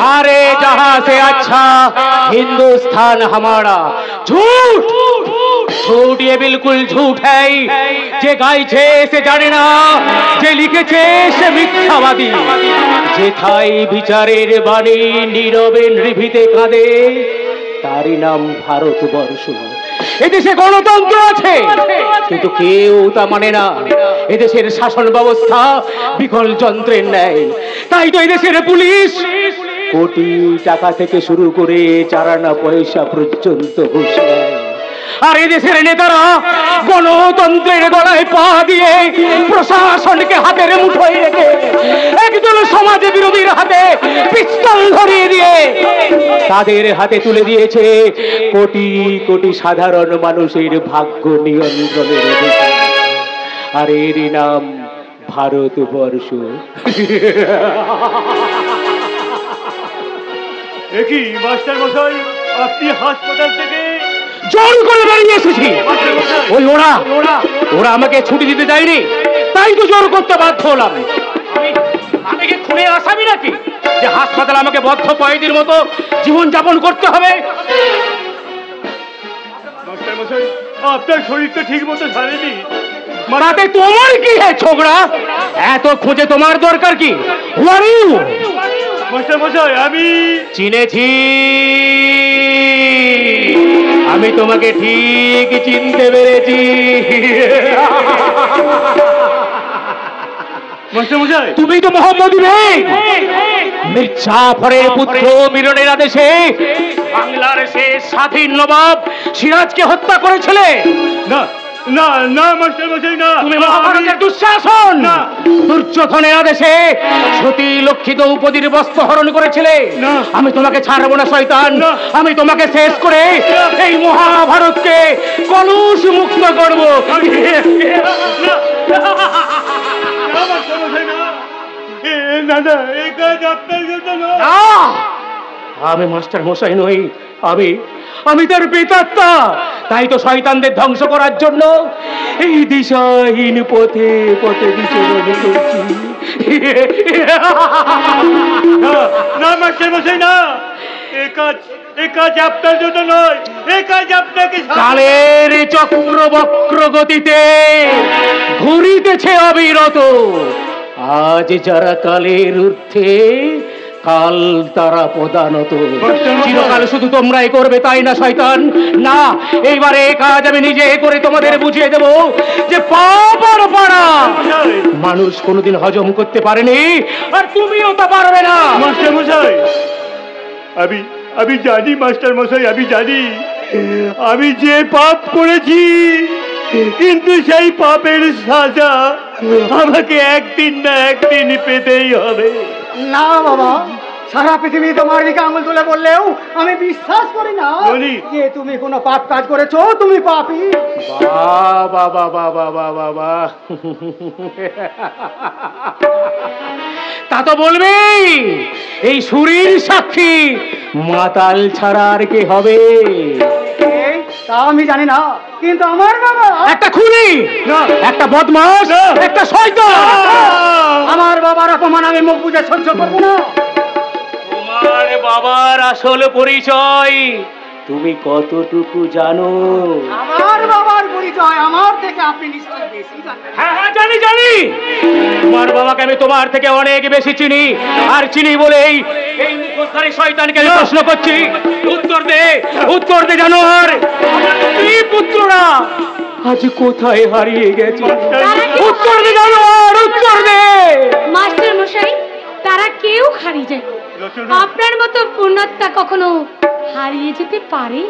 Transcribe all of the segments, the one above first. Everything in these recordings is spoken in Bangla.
अरे जहां से अच्छा हिंदुस्तान हमारा। झूठ झूठ, ये बिल्कुल झूठ है। जे गाइছে সে জানে না, যে লিখেছে সে মিথ্যাবাদী। যেথায় বিচারের বাণী নীরবে নিভৃতে কাঁদে, তারই নাম ভারতবর্ষ। এদেশে গণতন্ত্র আছে, কিন্তু কেউ তা মানে না। এদেশের শাসন ব্যবস্থা বিকল যন্ত্রের ন্যায়। তাই তো এদেশের পুলিশ কোটি টাকা থেকে শুরু করে 4 আনা পয়সা পর্যন্ত ঘুষ নেয়। আর এদেশের নেতারা গণতন্ত্রের গলায় পা দিয়ে প্রশাসনকে হাতের মুঠোয় রেখে একদল সমাজ বিরোধীর হাতে পিস্তল ধরিয়ে দিয়ে তাদের হাতে তুলে দিয়েছে কোটি কোটি সাধারণ মানুষের ভাগ্য নিয়ন্ত্রণের অধিকার। আর এরই নাম ভারতবর্ষ। একই মাস্টার মশাই, আপনি হাসপাতাল থেকে জোর করে বেরিয়ে এসেছি। ওই ওরা আমাকে ছুটি দিতে চায়নি, তাই তো জোর করতে বাধ্য হলাম। আমি কি খুনে আসামি নাকি যে হাসপাতালে আমাকে বদ্ধ কয়েদির মতো জীবন যাপন করতে হবে? মাস্টার মশাই, আপনার শরীর তো ঠিক মতো জানেনি। তাতে তোমার কি হে ছোকরা? এত খোঁজে তোমার দরকার কি? হু আর ইউ? মাস্টার মশাই, আমি চিনেছি, আমি তোমাকে ঠিক চিনতে পেরেছি। মাস্টার মশাই, তুমি তো মোহাম্মদ মির্জাফরের পুত্র। মিলনের আদেশে বাংলার শেষ স্বাধীন নবাব সিরাজকে হত্যা করেছিলে। না না না মাস্টার মশাই, না। তুমি মহাভারতের দুঃশাসন। দুর্যোধনের আদেশে সতী লক্ষী দ্রৌপদীর বস্ত্র হরণ করেছিলে। আমি তোমাকে ছাড়বো না শয়তান, আমি তোমাকে শেষ করে এই মহাভারতকে কলুষ মুক্ত করবো। আমি মাস্টার মশাই নই, আমি তার প্রেতাত্মা। তাই তো শয়তানদের ধ্বংস করার জন্য এই দিশাহীন পথে পথে বিচরণ করছি। না মাস্টার মশাই, না। এই কাজ আপনার জন্য নয়, এই কাজ আপনাকে। কালের চক্র বক্র গতিতে ঘুরিতেছে অবিরত। আজ যারা কালের ঊর্ধ্বে, কাল তারা প্রদানত। চিরকাল শুধু তোমরাই করবে তাই না শয়তান? না, এইবারে কাজ আমি নিজে করে তোমাদের বুঝিয়ে দেব যে পাপ আর পাড়া মানুষ কোনোদিন হজম করতে পারেনি, আর তুমিও তা পারবে না। মাস্টার মশাই, আমি জানি মাস্টার মশাই, আমি জানি আমি যে পাপ করেছি, কিন্তু সেই পাপের সাজা আমাকে একদিন না একদিন পেতেই হবে। না বাবা, সারা পৃথিবী তোমার দিকে আঙুল তুলে বললেও আমি বিশ্বাস করি না যে তুমি কোনো পাপ কাজ করেছো। তুমি পাপী। বাবা বাবা বাবা বাবা, তা তো বলবেই। এই শরীর সাক্ষী, মাতাল ছাড়া আর কি হবে? তা আমি জানি না, কিন্তু আমার বাবা একটা খুনি, একটা বদমাশ, একটা শয়তান। আমার বাবার অপমান আমি মুখ বুজে সহ্য করবো না। তোমার বাবার আসল পরিচয় তুমি কতটুকু জানো? আমার বাবার পরিচয় আমার থেকে আপনি নিশ্চয়ই বেশি জানেন। হ্যাঁ হ্যাঁ, জানি জানি। তোমার বাবাকে আমি তোমার থেকে অনেক বেশি চিনি, আর চিনি বলেই এই মুখোশধারী শয়তানকে আমি প্রশ্ন করছি। উত্তর দে জানোয়ার, এই পুত্ররা আজ কোথায় হারিয়ে গেছে? উত্তর দে জানোয়ার, উত্তর দে। মাস্টার মশাই, তারা কেউ হারিয়ে যায়, আপনার মতো পুণ্যাত্মা কখনো হারিয়ে যেতে পারে?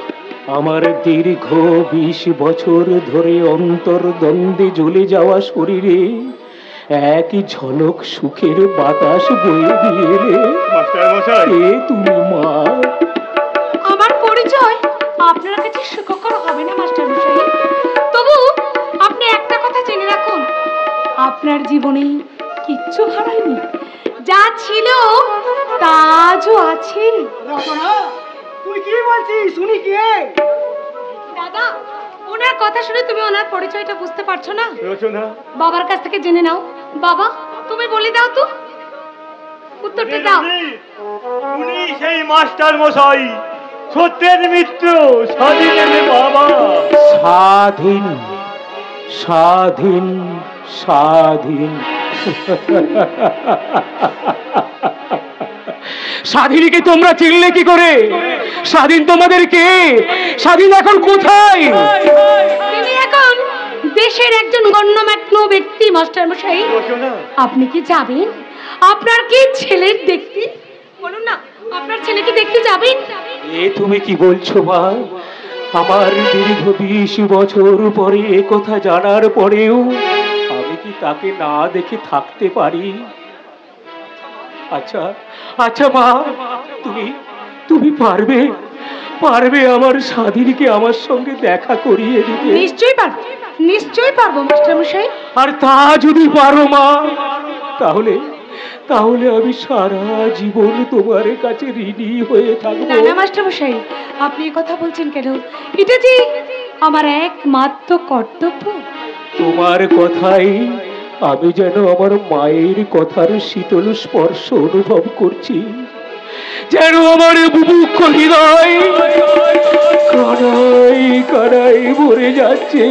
আমার দীর্ঘ 20 বছর ধরে অন্তর্দ্বন্দ্বে জ্বলে যাওয়া শরীরে একই ঝলক সুখের বাতাস বয়ে দিয়ে তুমি মা। আমার পরিচয় আপনার কাছে সুখকর হবে না মাস্টার মশাই, তবু আপনি একটা কথা জেনে রাখুন, আপনার জীবনে কিচ্ছু হারায়নি। যা ছিল তা আজও আছে। রচনা, তুই কি বলছিস শুনি? কি দাদা, ওনার কথা শুনে তুমি ওনার পরিচয়টা বুঝতে পারছো না? রচনা, বাবার কাছ থেকে জেনে নাও। বাবা, তুমি বলে দাও তো উত্তরটা দাও। উনি সেই মাস্টার মশাই, সত্যের মিত্র, স্বাধীনের বাবা। স্বাধীন, স্বাধীন, স্বাধীন। স্বাধীনকে তোমরা চিনলে কি করে? স্বাধীন তোমাদের কে? স্বাধীন এখন কোথায়? তিনি এখন দেশের একজন গণ্যমান্য ব্যক্তি মাস্টার মশাই। আপনি কি যাবেন? আপনার কি ছেলের দেখতে, বলুন না, আপনার ছেলেকে দেখতে যাবেন? এ তুমি কি বলছো মা? আমার দীর্ঘ 20 বছর পরে এ কথা জানার পরেও আমি কি তাকে না দেখে থাকতে পারি? আচ্ছা আচ্ছা মা, তুমি তুমি পারবে পারবে আমার স্বাধীনকে আমার সঙ্গে দেখা করিয়ে দিতে? নিশ্চয়ই পারবো, নিশ্চয়ই পারবো মাস্টার মশাই। আর তা যদি পারো মা, তাহলে তাহলে আমি সারা জীবন তোমার কাছে ঋণী হয়ে থাকবো। না না মাস্টার মশাই, আপনি এই কথা বলছেন কেন? এটা যে আমার একমাত্র কর্তব্য। তোমার কথাই আমি যেন আমার মায়ের কথার শীতল স্পর্শ অনুভব করছি, যেন আমার বুভুক্ষ হৃদয় কানাই কানাই ভরে যাচ্ছে।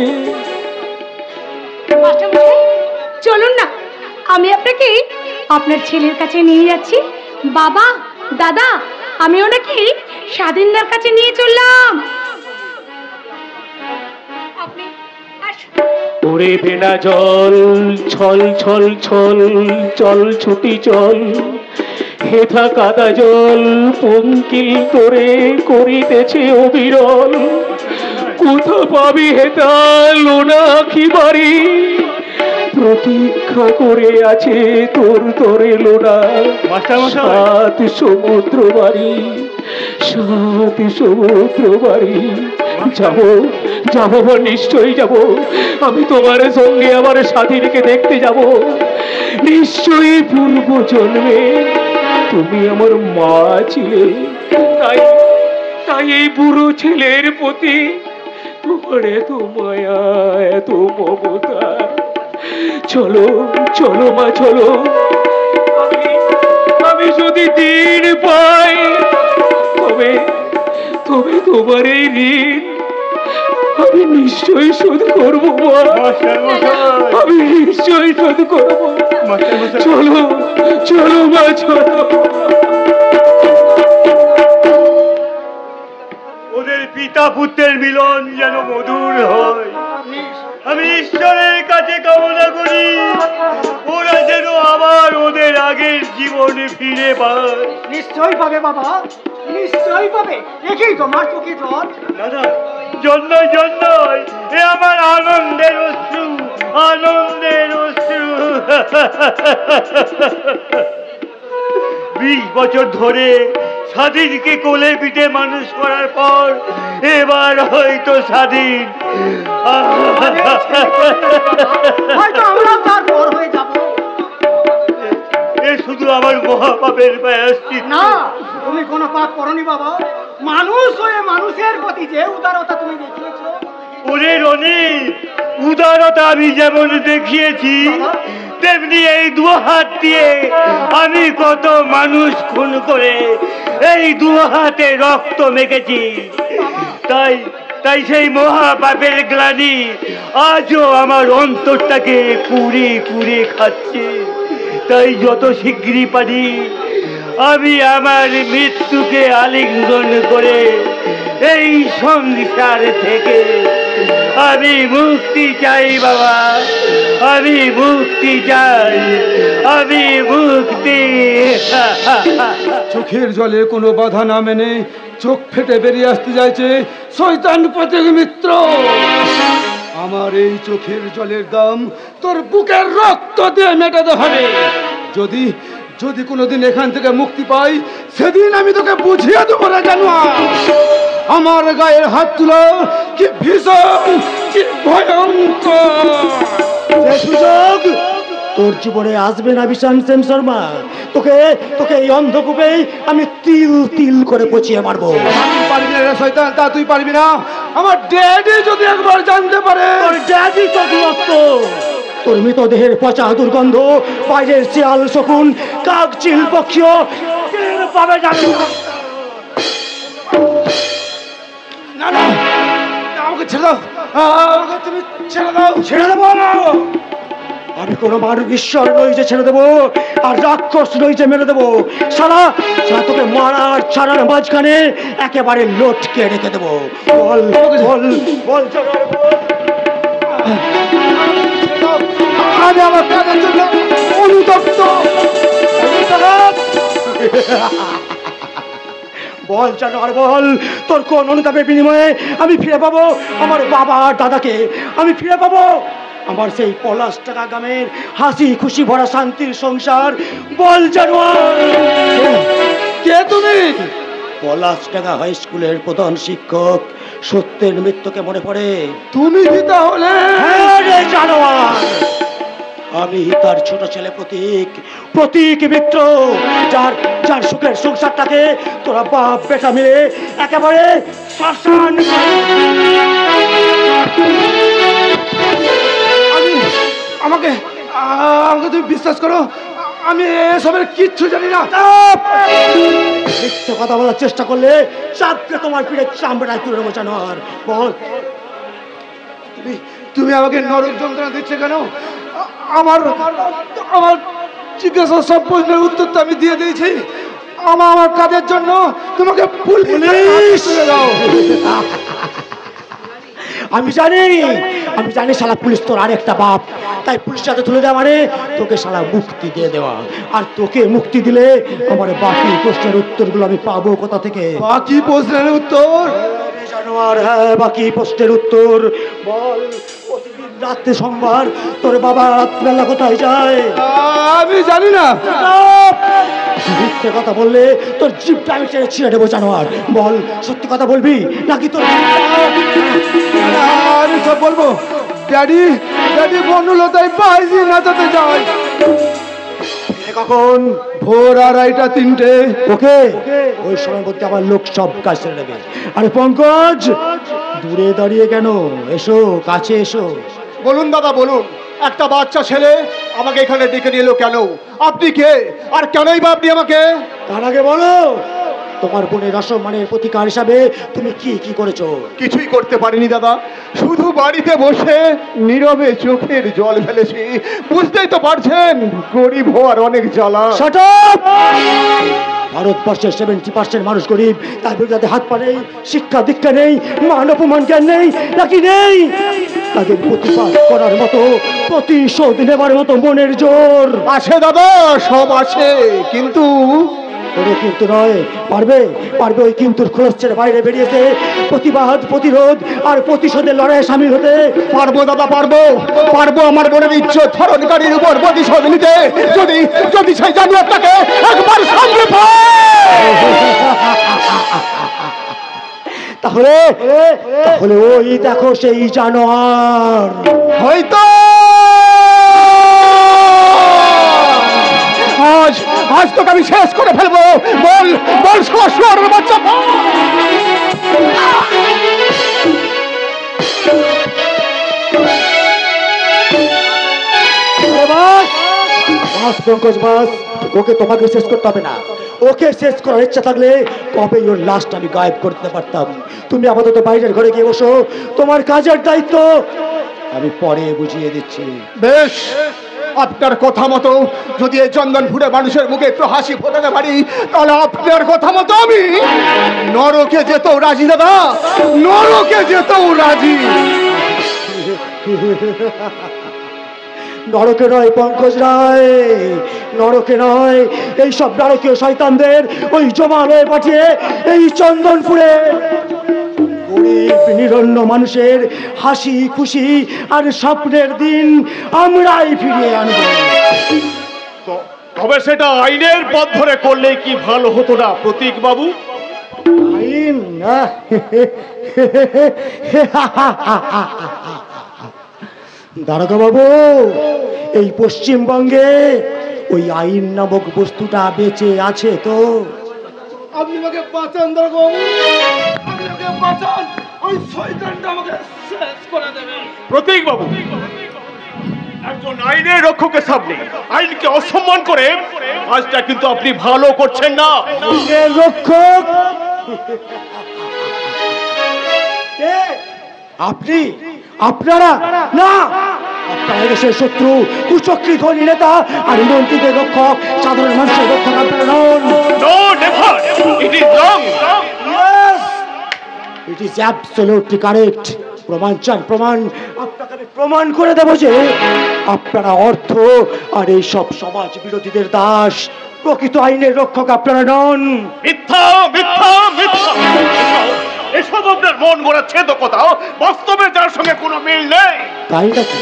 মাস্টার মশাই, চলুন না, আমি আপনাকে আপনার ছেলের কাছে নিয়ে যাচ্ছি। বাবা, দাদা, আমি ওনাকে স্বাধীনদার কাছে নিয়ে চললাম। আপনি আসুন। ওরে বেনা জল ছল ছল ছল, চল ছুটি চল, হেথা কাদা জল পঙ্কিল করে করিতেছে অবিরল। কোথা পাবি হেতা লোনা কি বাড়ি, প্রতীক্ষা করে আছে তোর তোরে লোনা। সাত সমুদ্র বাড়ি, সাত সমুদ্র বাড়ি। যাবো যাবো, নিশ্চয়ই যাবো। আমি তোমার সঙ্গে আমার স্বাধীনকে দেখতে যাব। নিশ্চয়ই পূর্ব জন্মে তুমি আমার মা ছিলে, তাই তাই এই বুড়ো ছেলের প্রতি তোমার এত মায়া, এত মমতা। চলো চলো মা, চলো। আমি যদি দিন পাই তবে তবে তোমার এই ঋণ আমি নিশ্চয়ই শোধ করবো মা, আমি নিশ্চয়ই শোধ করবো। চলো চলো মা, চলো। ওদের পিতা পুত্রের মিলন যেন মধুর হয়, আমি ঈশ্বরের কাছে কামনা করি ওরা যেন আবার ওদের আগের জীবনে ফিরে পায়। নিশ্চয়ই পাবে বাবা, নিশ্চয়ই পাবে। দেখেই তোমার চোখে জল। দাদা, জন্যই জন্যই এ আমার আনন্দের অশ্রু, আনন্দের অশ্রু। 20 বছর ধরে স্বাধীনকে কোলে পিঠে মানুষ করার পর এবার হয়তো স্বাধীন হয়তো আমরা তার পর হয়ে যাব। এ শুধু আমার মহাপাপের প্রায়শ্চিত্ত। না, তুমি কোনো পাপ করনি বাবা। মানুষ হয়ে মানুষের প্রতি যে উদারতা তুমি দেখিয়েছো, ওরে রনি, উদারতা আমি যেমন দেখিয়েছি তেমনি এই 2 হাত দিয়ে আমি কত মানুষ খুন করে এই 2 হাতে রক্ত মেখেছি। তাই তাই সেই মহাপাপের গ্লানি আজও আমার অন্তরটাকে কুড়ে কুড়ে খাচ্ছে। তাই যত শীঘ্রই পারি আমি আমার মৃত্যুকে আলিঙ্গন করে এই সংসার থেকে আমি মুক্তি চাই বাবা, আমি মুক্তি চাই, আমি মুক্তি। চোখের জলে কোনো বাধা না মেনে চোখ ফেটে বেরিয়ে আসতে যাইছে শয়তান প্রতীক মিত্র। আমার এই চোখের জলের দাম তোর বুকের রক্ত দিয়ে মেটাতে হবে। যদি যদি কোনোদিন এখান থেকে মুক্তি পাই, সেদিন আমি তোকে বুঝিয়ে দেবো রে জানোয়ার। আমার গায়ের হাত তুলো, কি ভীষণ, কি ভয়ঙ্কর। সে সুযোগ তোর জীবনে আসবে না বিশান সেন শর্মা। তোকে তোকে এই অন্ধকূপে আমি তিল তিল করে পচিয়ে মারবো। পারবি না রে শয়তান, তা তুই পারবি না। আমার ড্যাডি যদি একবার জানতে পারে। তোর ড্যাডি চতুরত্ব তোর মৃতদেহের পচা দুর্গন্ধ বাইরের শিয়াল শকুন কাক চিল পক্ষীও টের পাবে জানো। না না, আমাকে ছেড়ে দাও, আমাকে তুমি ছেড়ে দাও। ছেড়ে দেবো? আমি কোনো মানুষ ঈশ্বর নই যে ছেড়ে দেবো, আর রাক্ষস নই যে মেরে দেবো। সারা সারা তোকে মারার ছাড়ার মাঝখানে একেবারে লটকে রেখে দেবো। বল বল বল জানোয়ার, বল। আমি আমার কাজের জন্য অনুতপ্ত। বল জানোয়ার বল, তোর কোন অনুতাপের বিনিময়ে আমি ফিরে পাবো আমার বাবা আর দাদাকে? আমি ফিরে পাবো আমার সেই পলাশ টাকা গ্রামের হাসি খুশি ভরা শান্তির সংসার। বল জানোয়ার। কে তুমি? পলাশ টাকা হাই স্কুলের প্রধান শিক্ষক সত্যের মৃত্যুকে মনে পড়ে? তুমি কি তাহলে? হ্যাঁ রে জানোয়ার, আমি তার ছোট ছেলে প্রতীক, প্রতীক মিত্র, যার যার সুখের সংসারটাকে তোরা বাপ বেটা মিলে একেবারে শ্মশান। আমাকে আমাকে তুমি বিশ্বাস করো, আমি এসবের কিচ্ছু জানি না। মিথ্যে কথা বলার চেষ্টা করলে চাপকে তোমার পিঠে চামড়ায় তুলে নেবো জানোয়ার। বল, তুমি আমাকে নরক যন্ত্রণা দিচ্ছে কেন? আমার আমার জিজ্ঞাসা সব প্রশ্নের উত্তর তো আমি দিয়ে দিয়েছি। আমার কাজের জন্য তোমাকে পুলিশ দাও। আমি জানি শালা পুলিশ তোর আরেকটা বাপ, তাই পুলিশ সাথে তুলে দেওয়া মানে তোকে শালা মুক্তি দিয়ে দেওয়া। আর তোকে মুক্তি দিলে আমার বাকি প্রশ্নের উত্তরগুলো আমি পাবো কোথা থেকে? বাকি প্রশ্নের উত্তর? জানোয়ার, হ্যাঁ বাকি প্রশ্নের উত্তর। বল, প্রতিদিন রাত্রে সোমবার তোর বাবা রাত্রেবেলা কোথায় যায়? আমি জানি না। মিথ্যে কথা বললে তোর জিভটা আমি ছিঁড়ে দেবো জানোয়ার। বল, সত্যি কথা বলবি নাকি তোর? আমি সব বলবো। ড্যাডি ড্যাডি বনলতায় বাইজি নাচাতে যায়। কখন? ভোর 2:30-3টে। ওকে, ওই সময় মধ্যে আমার লোক সব কাজ ছেড়ে দেবে। আরে পঙ্কজ, দূরে দাঁড়িয়ে কেন? এসো, কাছে এসো। বলুন দাদা বলুন, একটা বাচ্চা ছেলে আমাকে এখানে ডেকে নিয়ে এলো কেন? আপনি কে, আর কেনই বা আপনি আমাকে? তার আগে বলো, তোমার বোনের অসম্মানের প্রতিকার হিসাবে তুমি কি কি করেছো? কিছুই করতে পারিনি দাদা, শুধু বাড়িতে বসে নীরবে চোখের জল ফেলেছি। বুঝতেই তো পারছেন, গরিব হওয়ার অনেক জ্বালা। Shut up! ভারতবর্ষের 70% মানুষ গরিব, তার বিরুদ্ধে হাত পা নেই, শিক্ষা দীক্ষা নেই, মান অপমান জ্ঞান নেই, নাকি নেই? তাদের প্রতিবাদ করার মতো, প্রতিশোধ নেবার মতো মনের জোর আছে দাদা, সব আছে, কিন্তু কোনো কিন্তু নয়। পারবে ওই কিন্তুর খোলস ছেড়ে বাইরে বেরিয়েছে প্রতিবাদ, প্রতিরোধ আর প্রতিশোধের লড়াইয়ে সামিল হতে? পারবো দাদা, পারবো আমার বোনের ইজ্জত হরণকারীর উপর প্রতিশোধ নিতে, যদি যদি সেই জানোয়ারটাকে একবার সামনে পায়। তাহলে ওই দেখো সেই জানোয়ার। হয়তো আজ তোকে আমি শেষ করে ফেলবো। বল বল, শুয়োরের বাচ্চা বল। পঙ্কজ বাস, ওকে তোমাকে শেষ করতে হবে না। ওকে শেষ করার ইচ্ছা থাকলে কবে ওর লাস্ট আমি গায়েব করতে পারতাম। তুমি আপাতত বাইরের ঘরে গিয়ে বসো, তোমার কাজের দায়িত্ব আমি পরে বুঝিয়ে দিচ্ছি। বেশ, আপনার কথা মতো যদি এই চন্দনপুরে মানুষের মুখে একটু হাসি ফোটাতে পারি, তাহলে আপনার কথা মতো আমি নরকে যেতেও রাজি দাদা, নরকে যেতেও রাজি। নরকে নয় পঙ্কজ রায়, নরকে নয়। এই সব নারকীয় শয়তানদের ওই জমালয়ে পাঠিয়ে এই চন্দনপুরে গরিব নিরন্ন মানুষের হাসি খুশি আর স্বপ্নের দিন আমরাই ফিরিয়ে আনব। তবে সেটা আইনের পথ ধরে করলে কি ভালো হতো না প্রতীক বাবু? আইন? দারোগা বাবু, এই পশ্চিমবঙ্গে ওই আইন নামক বস্তুটা বেঁচে আছে তো? আপনি আমাকে বাঁচান দারোগা বাবু, আপনি আমাকে বাঁচান। ওই শয়তানটা আমাকে শেষ করে দেবে। প্রতীক বাবু, একজন আইনের রক্ষকের সামনে আইনকে অসম্মান করে কাজটা কিন্তু আপনি ভালো করছেন না। আইনের রক্ষক আপনি, আপনারা না, আপনারা দেশের শত্রু, কুচক্রী ধনী নেতা আর মন্ত্রীদের রক্ষক, সাধারণ মানুষের রক্ষক আপনারা নন। No, never. It is wrong. Yes, it is absolutely correct. প্রমাণ চান? প্রমাণ? আপনাকে আমি প্রমাণ করে দেবো যে আপনারা অর্থ আর এই সব সমাজ বিরোধীদের দাস, প্রকৃত আইনের রক্ষক আপনারা নন। মিথ্যা, মিথ্যা, মিথ্যা। এসব আপনার মন গড়া ছেদকতা, বাস্তবে যার সঙ্গে কোনো মিল নেই। তাই নাকি?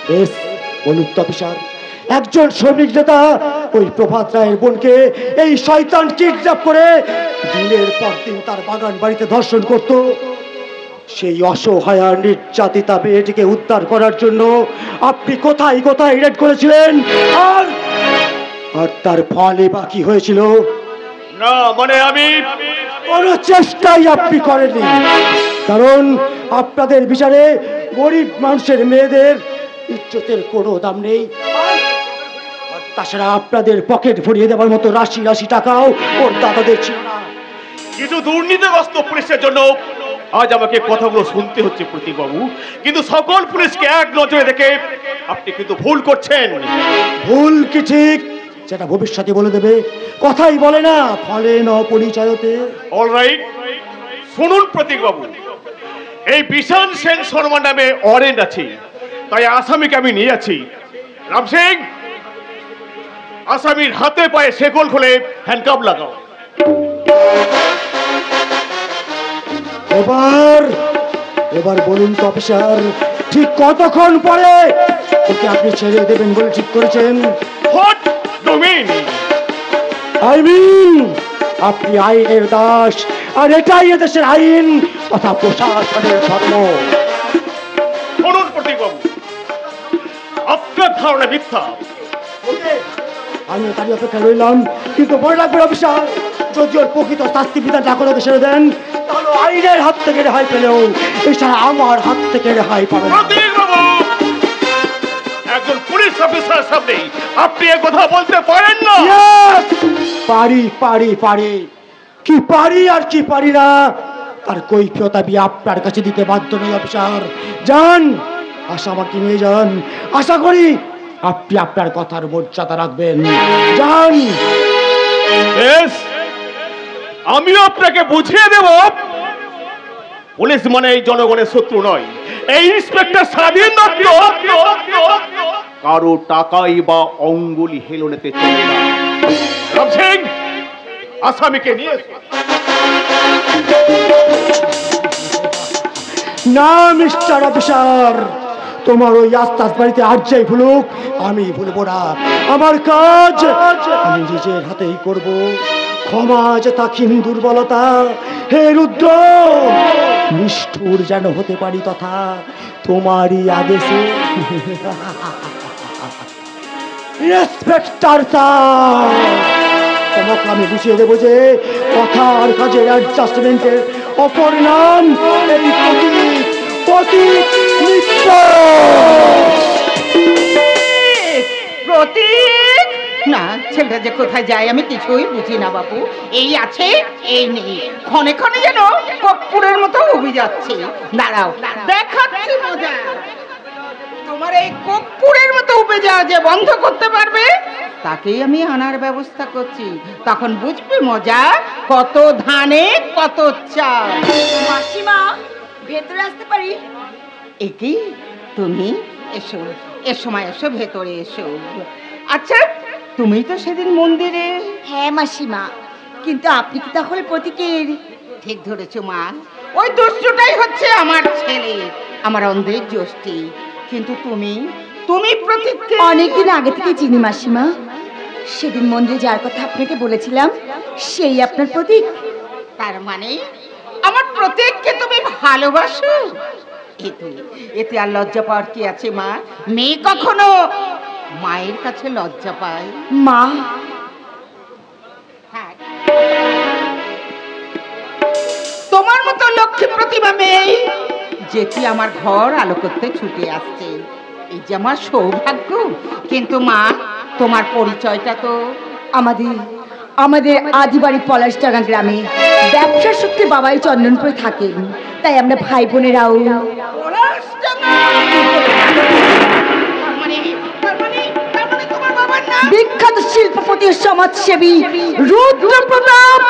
বেশ, বলুন তো অফিসার, একজন শ্রমিক নেতা ওই প্রভাত রায়ের বোনকে এই শয়তান কিডন্যাপ করে দিনের পর দিন তার বাগান বাড়িতে ধর্ষণ করত। সেই অসহায় নির্যাতিতা মেয়েটিকে উদ্ধার করার জন্য আপনি কোথায় কোথায় রেড করেছিলেন, আর তার ফলে বাকি হয়েছিল? না মানে আমি কোনো চেষ্টাই আপনি করেননি, কারণ আপনাদের বিচারে গরিব মানুষের মেয়েদের ইজ্জতের কোনো দাম নেই। আর তাছাড়া আপনাদের পকেট ভরিয়ে দেওয়ার মতো রাশি রাশি টাকাও ওর দাদাদের ছিল না। কিছু দুর্নীতিগ্রস্ত পুলিশের জন্য আজ আমাকে কথাগুলো শুনতে হচ্ছে প্রতীকবাবু, কিন্তু সকল পুলিশকে এক নজরে দেখে আপনি কিন্তু ভুল করছেন। ভুল কি ঠিক সেটা ভবিষ্যতে বলে দেবে, কথাই বলে না ফলে ন পরিচয়তে। অলরাইট, শুনুন প্রতীকবাবু, এই বিশাল সেন শর্মা নামে ওয়ারেন্ট আছে, তাই আসামিকে আমি নিয়ে আছি। রাম সিং, আসামির হাতে পায়ে শেকল খুলে হ্যান্ডকাপ লাগাও। এবার বলুন তো অফিসার, ঠিক কতক্ষণ পরে ওকে আপনি ছেড়ে দেবেন বলে ঠিক করেছেন? What do mean? I mean আপনি আইনের দাস, আর এটাই এদেশের আইন তথা প্রশাসনের ধর্ম। শুনুন প্রতীকবাবু, আপনার ধারণা মিথ্যা। আমি তারই অপেক্ষা রইলাম, কিন্তু মনে রাখবেন অফিসার, যদি ওর প্রকৃত শাস্তি বিধান না করে ছেড়ে দেন, তাহলে আইনের হাত থেকে রেহাই পেলেও এছাড়া আমার হাত থেকে রেহাই পাবে না। প্রতীকবাবু, একজন পুলিশ অফিসারের সামনে আপনি এ কথা বলতে পারেন না? Yes! পারি কি পারি আর কি পারি না তার কৈফিয়ত আমি আপনার কাছে দিতে বাধ্য নই অফিসার। যান, আশা আমাকে নিয়ে যান, আশা করি আপনি আপনার কথার মর্যাদা রাখবেন। যান। বেশ, আমিও আপনাকে বুঝিয়ে দেব, পুলিশ মানে এই জনগণের শত্রু নয়। এই ইন্সপেক্টর স্বাধীন দত্ত কারো টাকাই বা অঙ্গুলি হেলনেতে চলে না। রাম সিং, আসামিকে নিয়ে না মিস্টার অফিসার, তোমার ওই আস্তাস বাড়িতে আর যাই ভুলুক আমি ভুলবো না। আমার কাজ আমি নিজের হাতেই করব। ক্ষমা যেথা ক্ষীণ দুর্বলতা, হে রুদ্র নিষ্ঠুর যেন হতে পারি তথা তোমারই আদেশে। ইন্সপেক্টর স্যার, তোমাকে আমি বুঝিয়ে দেবো যে কথা আর কাজের অ্যাডজাস্টমেন্টের অপর নাম এই প্রতীক মিত্র। প্রতীক না, ছেলেটা যে কোথায় যায় আমি কিছুই বুঝি না বাবু। এই আছে এই নেই, ক্ষণে ক্ষণে যেন কপ্পুরের মতো উবি যাচ্ছে। দাঁড়াও, দেখাচ্ছি মজা। তোমার এই কপ্পুরের মতো উবে যাওয়া যে বন্ধ করতে পারবে তাকেই আমি আনার ব্যবস্থা করছি, তখন বুঝবে মজা। কত ধানে কত চাল। মাসিমা, ভেতরে আসতে পারি? একি তুমি এসো, এসো মা, এসো ভেতরে এসো। আচ্ছা, তুমি তো সেদিন মন্দিরে। হ্যাঁ মাসিমা, কিন্তু আপনি কি তাহলে প্রতীকের? ঠিক ধরেছো মা, ওই দুষ্টটাই হচ্ছে আমার ছেলে, আমার অন্ধের জ্যোষ্ঠী। কিন্তু তুমি প্রতীককে অনেকদিন আগে থেকে চিনি মাসিমা। সেদিন মন্দিরে যার কথা আপনাকে বলেছিলাম সেই আপনার প্রতীক। তার মানে আমার প্রতীককে তুমি ভালোবাসো? এতে আর লজ্জা পাওয়ার কি আছে মা? মেয়ে কখনো মায়ের কাছে লজ্জা পায়? মা, তোমার মতো লক্ষ্মী প্রতিমা মেয়ে যেটি আমার ঘর আলো করতে ছুটে আসছে, এই যে আমার সৌভাগ্য। কিন্তু মা, তোমার পরিচয়টা তো আমাদের আদিবাড়ি পলাশডাঙ্গা গ্রামে ব্যবসার সূত্রে বাবাই চন্দনপুরে থাকেন, তাই আমরা ভাই বোনেরাও বিখ্যাত শিল্পপতি সমাজসেবী রুদ্রপ্রতাপ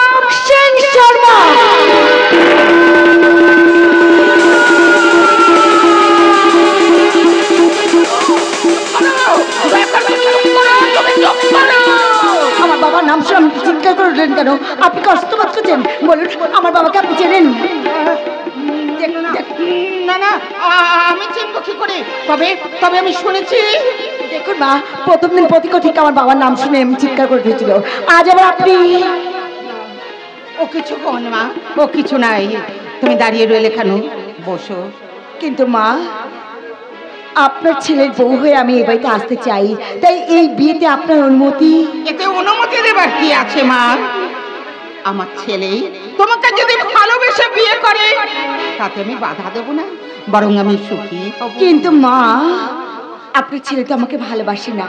সেন শর্মা। আমার বাবার নাম শুনে আপনি চিৎকার করলেন কেন? আপনি কষ্ট করছেন, বলুন আমার বাবাকে আপনি চেনেন? না না, আমি চিনব কি করে? তবে তবে আমি শুনেছি। দেখুন মা, প্রথম দিন প্রতিকো ঠিক আমার বাবার নাম শুনে আমি চিৎকার করে দিয়েছিল, আজ আবার আপনি? ও কিছু কোন মা, ও কিছু নাই। তুমি দাঁড়িয়ে রইলে কেন? বসো। কিন্তু মা, আপনার ছেলের বউ হয়ে আমি এই বাড়িতে আসতে চাই, তাই এই বিয়েতে আপনার অনুমতি? এতে অনুমতি দেবার কি আছে মা? আমার ছেলে তোমাকে যদি ভালোবেসে বিয়ে করে তাতে আমি বাধা দেব না, বরং আমি সুখী হব। কিন্তু মা, আপনার ছেলে তো আমাকে ভালোবাসে না,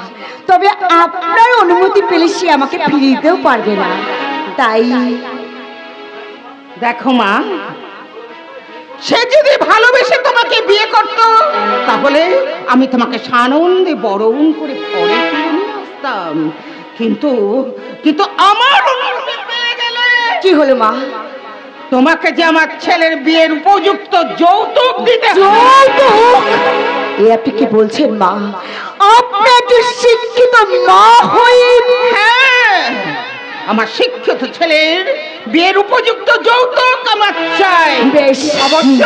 তবে আপনার অনুমতি পেলে সে আমাকে ফিরিয়ে দিতেও পারবে না। তাই দেখো মা, সে যদি ভালোবেসে তোমাকে বিয়ে করত তাহলে আমি তোমাকে সানন্দে বরণ করে ঘরে তুলে নিয়ে আসতাম। কিন্তু কিন্তু আমার অনুমতি পেয়ে গেলে কি হলো মা? তোমাকে যে আমার ছেলের বিয়ের উপযুক্ত যৌতুক দিতে হবে। যৌতুক? এ আপনি কি বলছেন মা? আপনি একজন শিক্ষিত মা হয়ে? হ্যাঁ, আমার শিক্ষিত ছেলের বিয়ের উপযুক্ত যৌতুক আমার চাই। বেশ, অবশ্য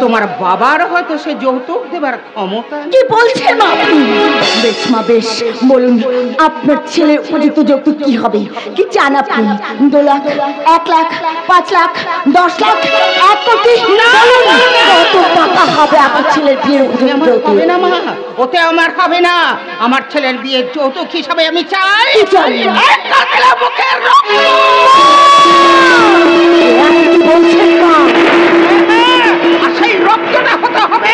তোমার বাবার হয়তো সে যৌতুক দেবার ক্ষমতা। কি বলছেন মা আপনি? বেশ মা, বেশ, বলুন আপনার ছেলের উপযুক্ত যৌতুক কি হবে? কি চান আপনি? 2 লাখ, 1 লাখ, 5 লাখ, 10 লাখ, 1 কোটি? কত টাকা হবে আপনার ছেলের বিয়ের উপযুক্ত যৌতুক? হবে না মা, ওতে আমার হবে না। আমার ছেলের বিয়ের যৌতুক হিসাবে আমি চাই কি চাই? এক কাতলা বুকের রক্ত। কি বলছেন মা? আর সেই রক্তটা হতে হবে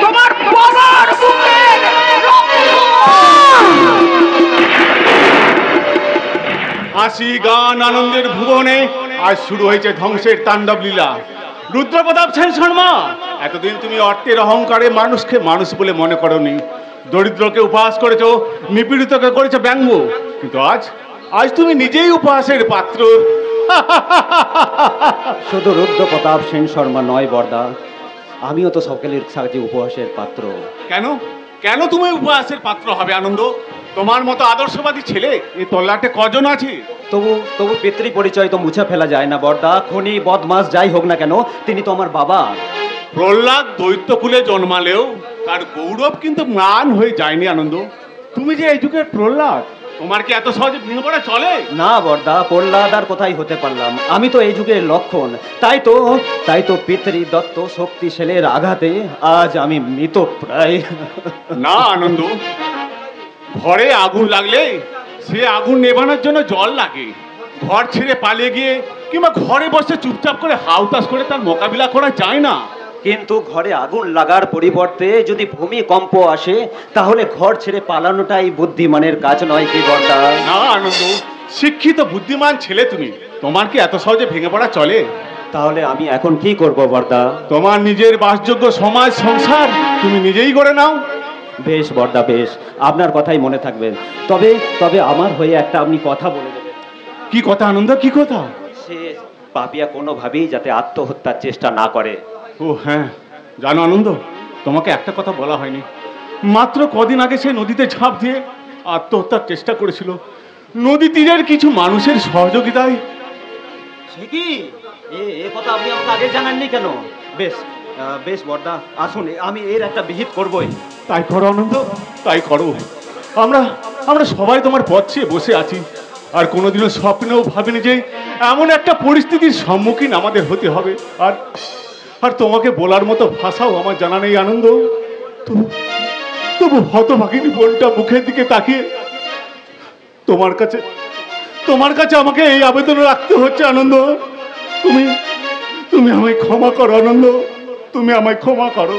তোমার বাবার বুকের রক্ত। হাসি গান আনন্দের ভুবনে আজ শুরু হয়েছে ধ্বংসের তাণ্ডব লীলা। রুদ্রপ্রতাপ সেন শর্মা, এতদিন তুমি অর্থের অহংকারে মানুষকে মানুষ বলে মনে করনি, দরিদ্রকে উপহাস করেছো, নিপীড়িতকে করেছো ব্যঙ্গ, কিন্তু আজ আজ তুমি নিজেই উপহাসের পাত্র। শুধু রুদ্রপ্রতাপ সেন শর্মা নয় বর্দা, আমিও তো সকলের সাথে উপহাসের পাত্র। কেন কেন তুমি উপহাসের পাত্র হবে আনন্দ? তোমার মতো আদর্শবাদী ছেলে এই তল্লাটে কজন আছে? তবু পিতৃ পরিচয় তো মুছে ফেলা যায় না বর্দা। খনি বদমাস যাই হোক না কেন, তিনি তো আমার বাবা। প্রহ্লাদ দৈত্যকুলে জন্মালেও তার গৌরব কিন্তু ম্লান হয়ে যায়নি আনন্দ। তুমি যে এই যুগের প্রহ্লাদ, তোমার কি এত সহজে ভেঙে পড়া চলে? না বর্দা, প্রহ্লাদ আর কোথায় হতে পারলাম? আমি তো এই যুগের লক্ষণ। তাই তো পিতৃ দত্ত শক্তিশালের আঘাতে আজ আমি মৃত প্রায়। না আনন্দ, ঘরে আগুন লাগলে সে আগুন নেভানোর জন্য জল লাগে। ঘর ছেড়ে পালিয়ে গিয়ে কিংবা ঘরে বসে চুপচাপ করে হাউতাস করে তার মোকাবিলা করা যায় না। কিন্তু ঘরে আগুন লাগার পরিবর্তে যদি ভূমিকম্প আসে, তাহলে ঘর ছেড়ে পালানোটাই বুদ্ধিমানের কাজ নয় কি বর্দা? না আনন্দ, শিক্ষিত বুদ্ধিমান ছেলে তুমি, তোমার কি এত সহজে ভেঙে পড়া চলে? তাহলে আমি এখন কি করব বর্দা? তোমার নিজের বাসযোগ্য সমাজ সংসার তুমি নিজেই করে নাও। বেশ বর্দা, বেশ, আপনার কথাই মনে থাকবে। তবে আমার হয়ে একটা আপনি কথা বলে দেবেন। কি কথা আনন্দ, কি কথা? সে পাপিয়া কোনোভাবেই যাতে আত্মহত্যার চেষ্টা না করে। ও হ্যাঁ, জানো আনন্দ, তোমাকে একটা কথা বলা হয়নি। মাত্র কদিন আগে সে নদীতে ঝাঁপ দিয়ে আত্মহত্যার চেষ্টা করেছিল, নদী তীরের কিছু মানুষের সহযোগিতায়। সে কি? এ কথা আপনি আমাকে আগে জানাননি কেন? বেশ বর্দা, আসুন, আমি এর একটা বিহিত করবই। তাই করো আনন্দ, তাই করো। আমরা সবাই তোমার পথ চেয়ে বসে আছি, আর কোনোদিনও স্বপ্নেও ভাবিনি যে এমন একটা পরিস্থিতির সম্মুখীন আমাদের হতে হবে। আর তোমাকে বলার মতো ভাষাও আমার জানা নেই আনন্দ। তবু হতভাগিনী বোনটা মুখের দিকে তাকিয়ে তোমার কাছে আমাকে এই আবেদন রাখতে হচ্ছে আনন্দ। তুমি আমায় ক্ষমা করো আনন্দ, তুমি আমায় ক্ষমা করো।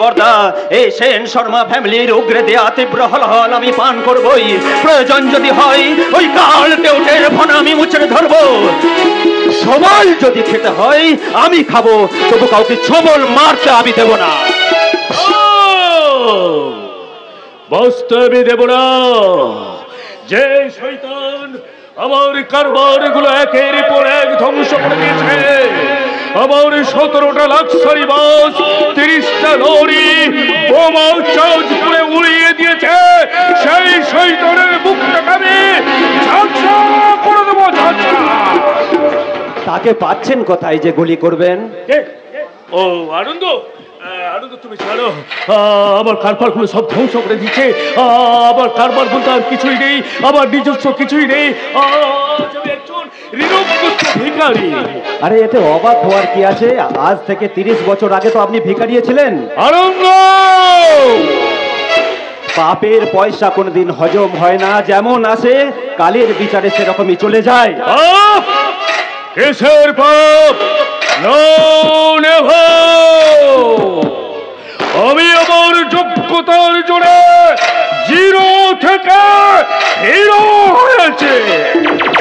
বর্দা, এই সেন শর্মা ফ্যামিলির উগ্রে দেয়া তীব্র হলহল আমি পান করবই। প্রয়োজন যদি হয় ওই কাল কেউটের ফোন আমি মুচড়ে ধরবো। সবাই যদি খেতে হয় আমি খাবো, তবু কাউকে ছবল মারতে আমি দেব না। বাস্তবে দেব না। যে শয়তান আমার কারবার গুলো একের পর এক ধ্বংস করে দিয়েছে, আমার 17টা লাক্সারি বাস, 30টা লরি বোমা চার্জ করে উড়িয়ে দিয়েছে, সেই শয়তানের বুকটাকে আমি ঝাঁঝরা করে দেবো, ঝাঁঝরা। তাকে পাচ্ছেন কোথায় যে গুলি করবেন? ও আনন্দ, আনন্দ তুমি জানো আমার কারবার গুলো সব ধ্বংস করে দিচ্ছে। আমার কারবার বলতে আর কিছুই নেই, আমার নিজস্ব কিছুই নেই। আমি একজন ঋণগ্রস্ত ভিখারি। আরে এতে অবাক হওয়ার কি আছে? আজ থেকে 30 বছর আগে তো আপনি ভিখারি ছিলেন। আনন্দ, পাপের পয়সা কোনদিন হজম হয় না, যেমন আসে কালের বিচারে সেরকমই চলে যায়। কিসের পাপ? আমি আমার যোগ্যতার জোরে জিরো থেকে হিরো হয়েছে।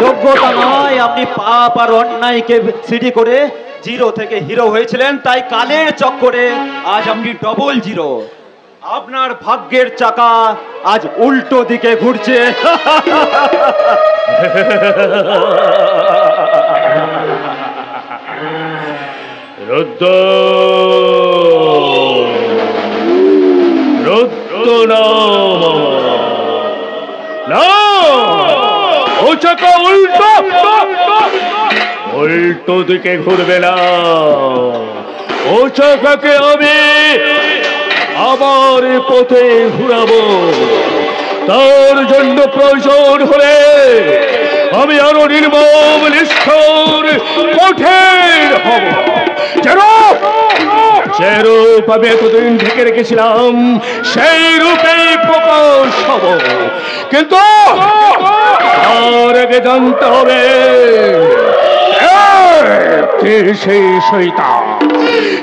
যোগ্যতা নয়, আপনি পাপ আর অন্যায়কে সিডি করে জিরো থেকে হিরো হয়েছিলেন, তাই কালের চক্করে আজ আপনি ডবল জিরো। আপনার ভাগ্যের চাকা আজ উল্টো দিকে ঘুরছে। রুদ্র, রুদ্র না, ও চাকা উল্টো উল্টো দিকে ঘুরবে না। ও চাকাকে আমি আবার পথে ঘুরাবো। তার জন্য প্রয়োজন হলে আমি আরো নির্মম, নিষ্ঠুর, কঠিন হব। যে রূপ আমি এতদিন ঢেকে রেখেছিলাম সেই রূপেই প্রকাশ হব। কিন্তু তার আগে জানতে হবে সেই শয়তান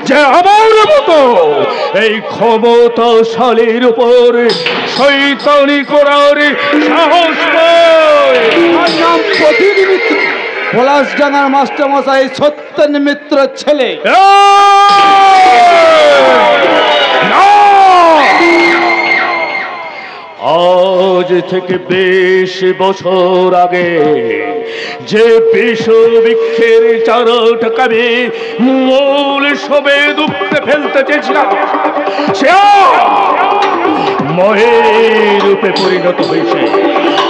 যে আমার মতো এই ক্ষমতাশালীর উপর শয়তানি করার সাহস পায়। নাম প্রতিদি মিত্র, পলাশডাঙ্গার মাস্টার মশাই সত্যেন মিত্র ছেলে। আজ থেকে 20 বছর আগে যে বিশ্ববৃক্ষের চারাটাকে আমি মূল সমেত উপড়ে ফেলতে চেয়েছিলাম, সে মহের রূপে পরিণত হয়েছে।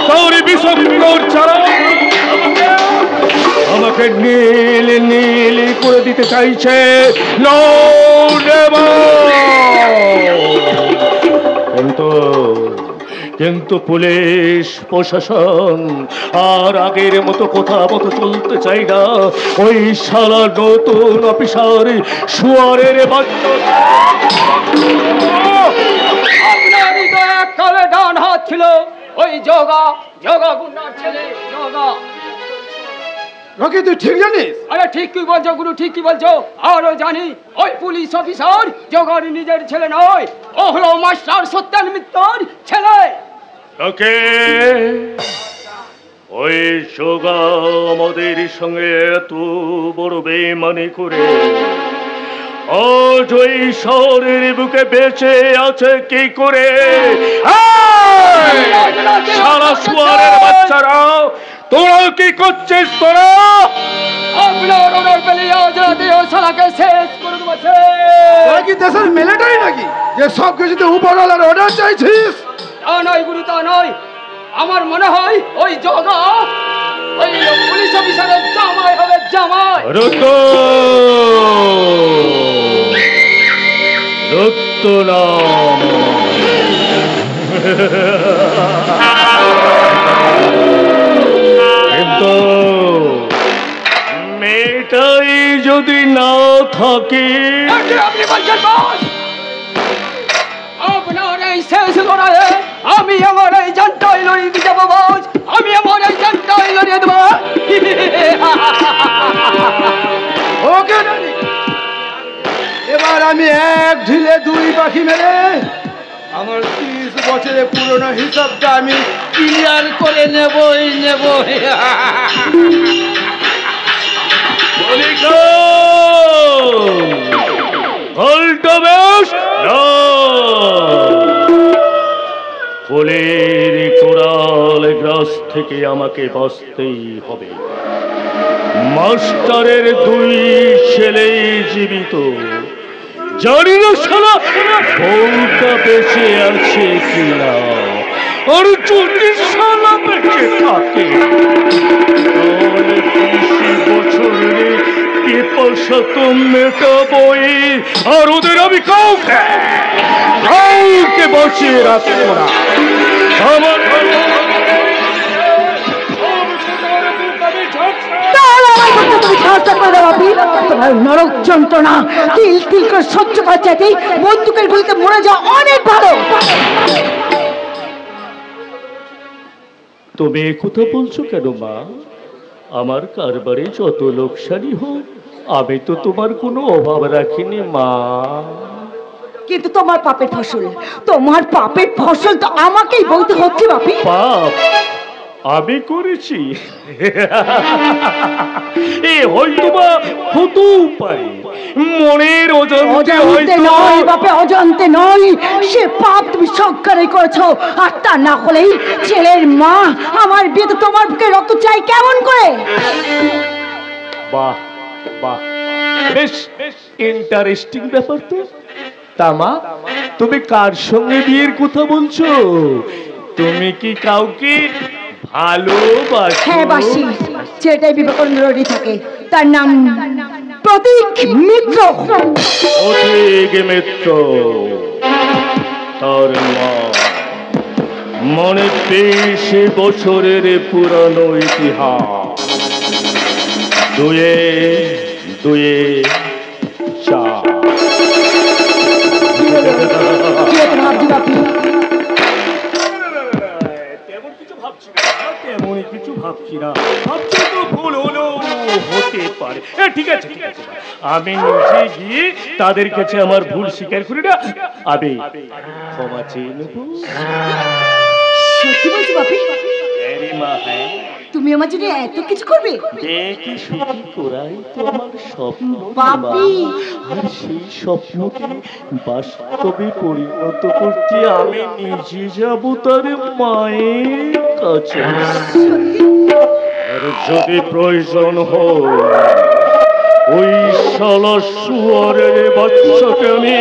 তার বিষক্তর চারা আমাকে নীল নীল করে দিতে চাইছে। কিন্তু পুলিশ প্রশাসন আর আগের মতো কথা মতো চলতে চাই না। ওই শালা নতুন অফিসার শুয়ারের বাচ্চা। আপনারই তো এককালে ডান হাত ছিল ওই জগা গুন্ডার ছেলে জগা। রকি তুই ঠিক জানিস? আরে ঠিক কি বলছো গুরু, ঠিক কি বলছো? আরো জানি ওই পুলিশ অফিসার জগার নিজের ছেলে নয়, ও হলো মাস্টার সত্যেন মিত্রর ছেলে। ওকে, ওই জগা আমাদের সঙ্গে এত বড় বেমানি করে আজ ওই শহরের বুকে বেঁচে আছে কি করে? সারা শুয়ারের বাচ্চারা তোরা কি করছিস? তোরা আপনার অর্ডার পেলে আজ রাতে ও শালাকে শেষ করে দেবো। তোরা কি দেশের মিলিটারি নাকি যে সব কিছুতে উপরওয়ালার অর্ডার চাইছিস? তা নয় গুরু, তা নয়। আমার মনে হয় ওই জগা ওই পুলিশ অফিসারের জামাই হবে, জামাই। কিন্তু মেয়েটাই যদি না থাকে, আপনি বলছেন বস, আপনার এই শেষ লড়াইয়ে আমি আমার এই জানটাই লড়িয়ে দিতে যাবো বস, আমি আমার এই জানটাই লড়িয়ে দেবো। ওকে, এবার আমি এক ঢিলে 2 পাখি মেরে আমার 30 বছরের পুরনো হিসাবটা আমি ক্লিয়ার করে নেবই নেব। ফুলের কোরাল গ্রাস থেকে আমাকে বাঁচতেই হবে। মাস্টারের 2 ছেলে জীবিত, জানি না শালা বউটা বেঁচে আছে কিনা, আর যদি শালা বেঁচে থাকে তাহলে 20 বছরের পিপাসা তো মেটাবই, আর ওদের আমি কাউকে বাঁচিয়ে রাখবো না। আমার তোমার নরক যন্ত্রণা তিল তিল করে সহ্য করার চাইতে বন্দুকের গুলিতে মরে যাওয়া অনেক ভালো। তুমি একথা বলছো কেন মা? আমার কারবারে যত লোকসানি হোক আমি তো তোমার কোনো অভাব রাখিনি মা। কিন্তু তোমার পাপের ফসল তো আমাকেই বলতে হচ্ছে বাপি। পাপ আমি করেছি? এ হয়তো বা হতেও পারে, মনের অজান্তে নয় বাপে, অজান্তে নয়, সে পাপ তুমি স্বীকারই করেছো। আর তা না হলেই ছেলের মা আমার বিয়েতে তোমার বুকে রক্ত চাই কেমন করে? বাহ বাহ, বেশ ইন্টারেস্টিং ব্যাপার তো। তা মা, তুমি কার সঙ্গে বিয়ের কথা বলছো? তুমি কি কাউকে ভালোবাসো? হ্যাঁ বাসি, ছেলেটাই বিবেকানন্দ রোডে থাকে, তার নাম প্রতীক মিত্র। প্রতীক মিত্র, তার মা মনে 23 বছরের পুরানো ইতিহাস। 2 2 4 তেমনই কিছু ভাবছি না, ভাবছি তো ভুল হলো হতে পারে। ঠিক আছে ঠিক আছে, আমি নিজে গিয়ে তাদের কাছে আমার ভুল স্বীকার করি না, আমি ক্ষমা চেয়ে নেব। সত্যি বলছি বাপি? মা হ্যাঁ, তুমি আমার জন্য এত কিছু করবে? দেখি সুখী করাই তো আমার স্বপ্ন বাপি। আর সেই স্বপ্নকে বাস্তবে পরিণত করতে আমি নিজে যাব তার মায়ের কাছে। আর যদি প্রয়োজন হয় ওই শালা শুয়ারের বাচ্চাকে আমি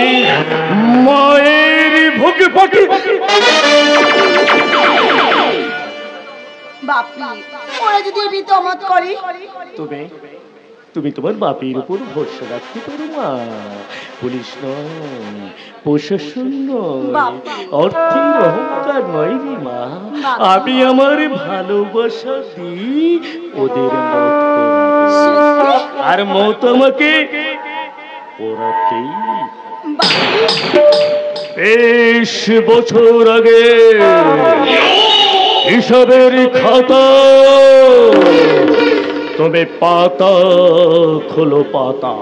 মায়ের ভোগে পাঠি। বাপি, ওরা যদি বিতমত করে? তুমি তোমার বাপের উপর ভরসা রাখতে পারো মা। পুলিশ নয়, প্রশাসন নয়, অর্থের অহংকার নয় রে মা। আমি আমার ভালোবাসা দিই ওদের মত করাবো, আর মত আমাকে ওরাতেই। 20 বছর আগে হিসাবের খাতা, তুমি পাতা খোলো পাতা,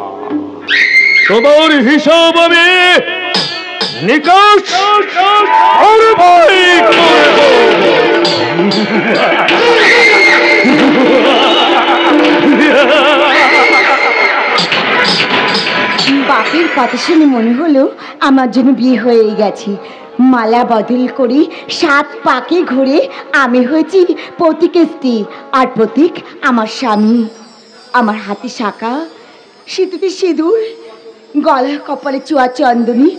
তোমার হিসাব আমি নিকাশ বাপের কথা শুনে মনে হলো আমার জন্য বিয়ে হয়ে গেছে। মালা বদল করে 7 পাকে ঘুরে আমি হয়েছি প্রতীকের স্ত্রী, আর প্রতীক আমার স্বামী। আমার হাতে শাঁখা, সিঁথিতে সিঁদুর, গলা কপালে চুয়া চন্দনী।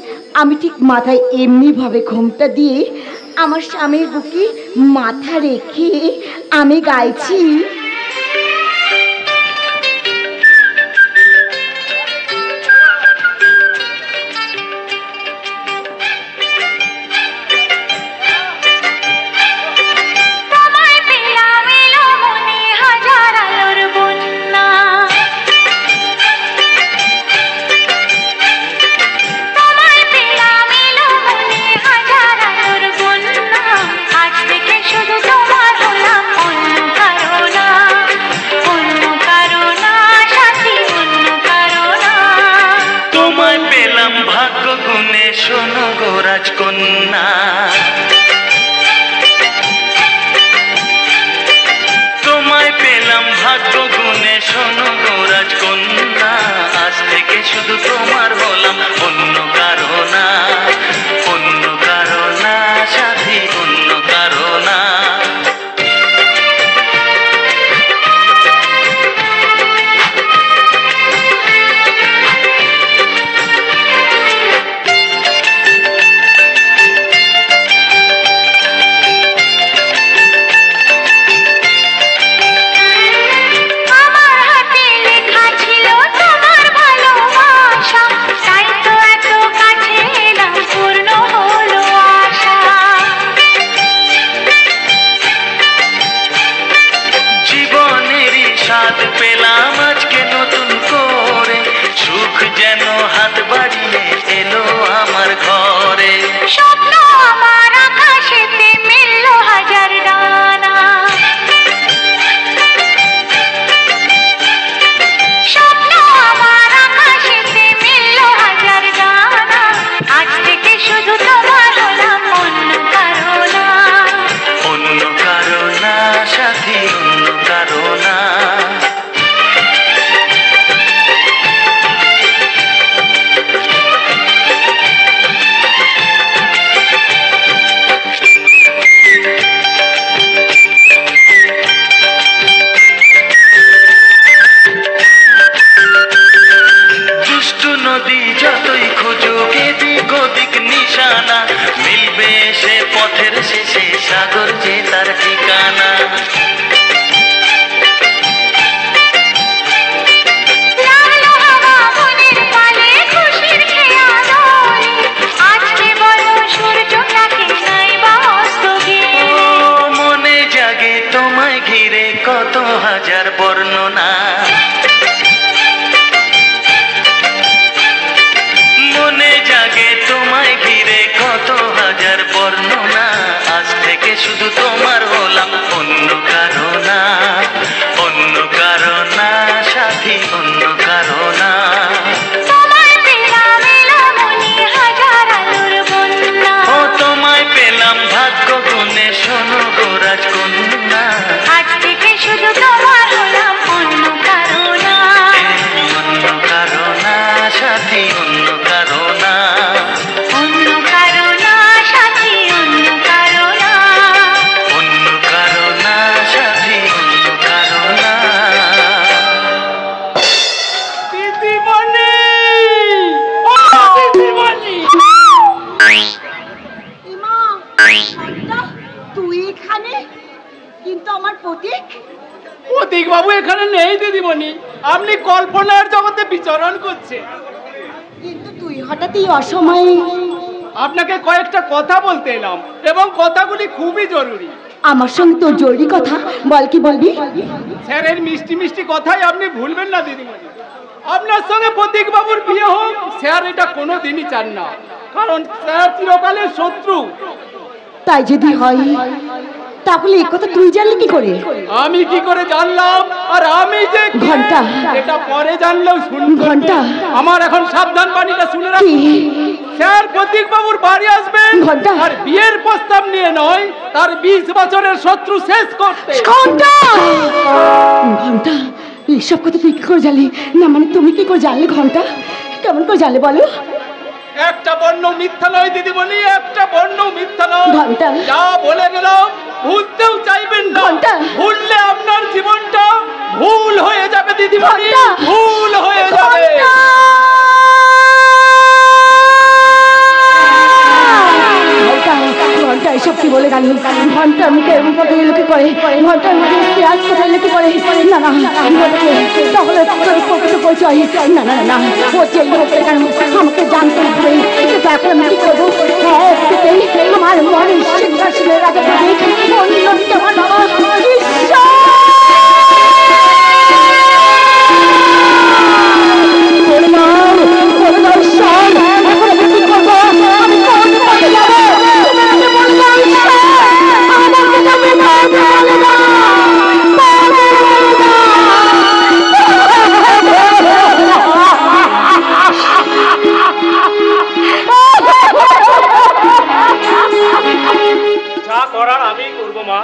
আমি ঠিক মাথায় এমনি ভাবে ঘোমটা দিয়ে আমার স্বামীর বুকে মাথা রেখে আমি গাইছি, আজ থেকে শুধু তোমার হলাম অন্য কারো না। গুণে শোনো গো রাজকন্যা, আজ থেকে শুধু তোমার হলাম, অন্য কারো না, অন্য কারো না সাথী, অন্য কারো না। পেলাম আজকে নতুন করে, সুখ যেন হাত বাড়িয়ে এলো আমার ঘরে। স্বপ্ন আমার আকাশেতে মিলল হাজার ডানা, স্বপ্ন আমার আকাশেতে মিলল হাজার ডানা, আজ থেকে শুধু তোমার হলাম, অন্য কারো না, অন্য কারো না সাথী, অন্য কারো না। নদী যতই খুঁজুক এদিক ওদিক নিশানা, মিলবে সে পথের শেষে সাগর যে তার ঠিকানা। মনে জাগে তোমায় ঘিরে কত হাজার বর্ণনা, মনে জাগে তোমায় ঘিরে কত হাজার বর্ণনা, আজ থেকে শুধু তোমার হলাম, অন্য কারো না, অন্য কারো না সাথী, অন্য কারো না। ও তোমায় পেলাম ভাগ্য গুণে শোনো গো রাজকন্যা, আজ থেকে শুধু তোমার হলাম, অন্য কারো না, অন্য কারো না সাথী, অন্য কারো না, অন্য কারো না সাথী, অন্য কারো না, অন্য কারো না সাথী, অন্য কারো না। দিদিমণি, ও দিদিমণি, তুই এখানে, কিন্তু আমার প্রতীক? প্রতীক বাবু এখানে নেই দিদিমণি, আপনি কল্পনার জগতে বিচরণ করছেন। কিন্তু তুই হঠাৎ এই অসময়ে? আপনাকে কয়েকটা কথা বলতে এলাম, এবং কথাগুলি খুবই জরুরি। আমার সঙ্গে তোর জরুরি কথা, বল কি বলবি? স্যারের মিষ্টি মিষ্টি কথাই আপনি ভুলবেন না দিদিমণি। আপনার সঙ্গে প্রতীক বাবুর বিয়ে হোক, স্যার এটা কোনোদিনই চান না, কারণ স্যার চিরকালের শত্রু। তাই যদি হয় তাহলে এই কথা তুই জানলি কি করে? আমি কি করে জানলাম? আর আমি যে ঘন্টা, এটা পরে জানলেও শুনবো। ঘন্টা, আমার এখন সাবধান বাণীটা শুনে রাখুন। স্যার প্রতীক বাবুর বাড়ি আসবেন ঘন্টা, আর বিয়ের প্রস্তাব নিয়ে নয়, তার 20 বছরের শত্রু শেষ করতে। ঘন্টা, ঘন্টা, এইসব কথা তুই কি করে জানলি? না মানে তুমি কি করে জানলে? ঘন্টা, কেমন করে জানলে বলো? একটা বর্ণ মিথ্যা নয় দিদিমণি, একটা বর্ণ মিথ্যা নয়। ঘন্টা, যা বলে গেলাম ভুলতেও চাইবেন না। ঘন্টা, ভুললে আপনার জীবনটা ভুল হয়ে যাবে দিদিমণি, ভুল হয়ে যাবে। ঘন্টা এসব কি বলে গেল? ঘন্টার মুখে লোকে করে, ঘন্টার মুখে পেঁয়াজ কোথায় লেখে করে? না না, তাহলে প্রকৃত পরিচয়। না না না, ও যে আমাকে জানতে হবে। এখন আমি কি করবো? আমার মনে সিংহাসনের রাজা প্রতীক, আমার বাবা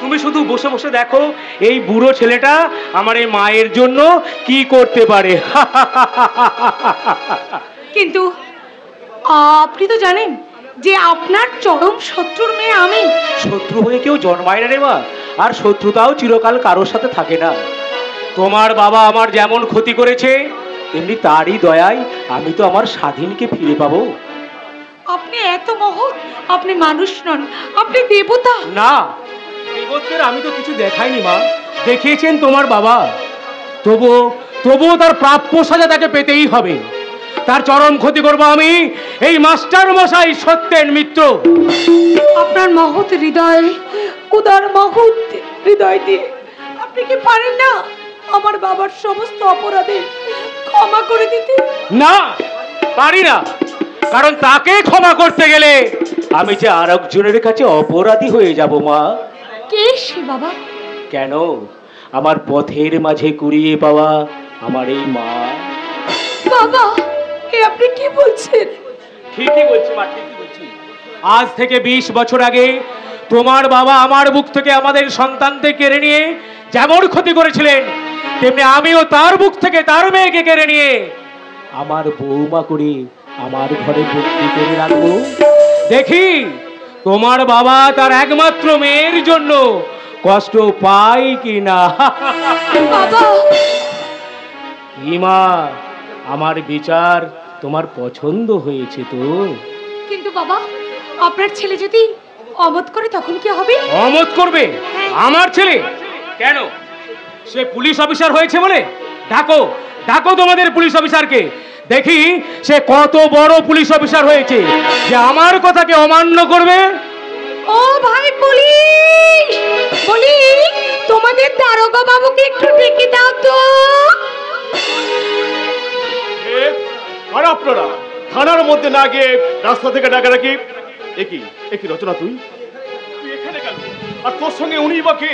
তুমি শুধু বসে বসে বসে দেখো এই বুড়ো ছেলেটা আমার এই মায়ের জন্য কি করতে পারে। কিন্তু আপনি তো জানেন যে আপনার চরম শত্রুর মেয়ে আমি। শত্রু হয়ে কেউ জন্মায় না রে মা, আর শত্রুতাও চিরকাল কারোর সাথে থাকে না। তোমার বাবা আমার যেমন ক্ষতি করেছে তেমনি তারই দয়ায় আমি তো আমার স্বাধীনকে ফিরে পাবো। আপনি এত মহৎ, আপনি মানুষ নন, আপনি দেবতা। না, দেবত্বের আমি তো কিছু দেখাইনি মা, দেখিয়েছেন তোমার বাবা। তবুও তার প্রাপ্য সাজা তাকে পেতেই হবে। তার চরম ক্ষতি করবো আমি, এই মাস্টার মশাই সত্যেন মিত্র। আপনার মহৎ হৃদয়, উদার মহৎ হৃদয় দিয়ে আপনি কি পারেন না আমার বাবার সমস্ত অপরাধে ক্ষমা করে দিতে? না, পারি না, কারণ তাকে ক্ষমা করতে গেলে আমি যে আরেকজনের কাছে অপরাধী হয়ে যাব মা। কে সে বাবা? কেন, আমার পথের মাঝে কুড়িয়ে পাওয়া আমার এই মা। বাবা, এ আপনি কি বলছেন? ঠিকই বলছি মা, ঠিকই বলছি। আজ থেকে 20 বছর আগে তোমার বাবা আমার বুক থেকে আমাদের সন্তানদের কেড়ে নিয়ে যেমন ক্ষতি করেছিলেন, তেমনি আমিও তার বুক থেকে তার মেয়েকে কেড়ে নিয়ে আমার বৌমা করে আমার ঘরে বন্দি করে রাখবো। দেখি তোমার বাবা তার একমাত্র মেয়ের জন্য কষ্ট পায় কিনা। বাবা, কি মা, আমার বিচার তোমার পছন্দ হয়েছে তো? কিন্তু বাবা, আপনার ছেলে যদি অমত করে তখন কি হবে? অমত করবে আমার ছেলে? কেন, সে পুলিশ অফিসার হয়েছে বলে? ডাকো ডাকো তোমাদের পুলিশ অফিসারকে, দেখি সে কত বড় পুলিশ অফিসার হয়েছে যে আমার কথাকে অমান্য করবে। ও ভাই পুলিশ, বলি তোমাদের দারোগা বাবুকে একটু ডেকে দাও তো। আপনারা থানার মধ্যে না গিয়ে রাস্তা থেকে ডাকাডাকি। একই রচনা, তুই এখানে কেন? আর তোর সঙ্গে উনি বা কে?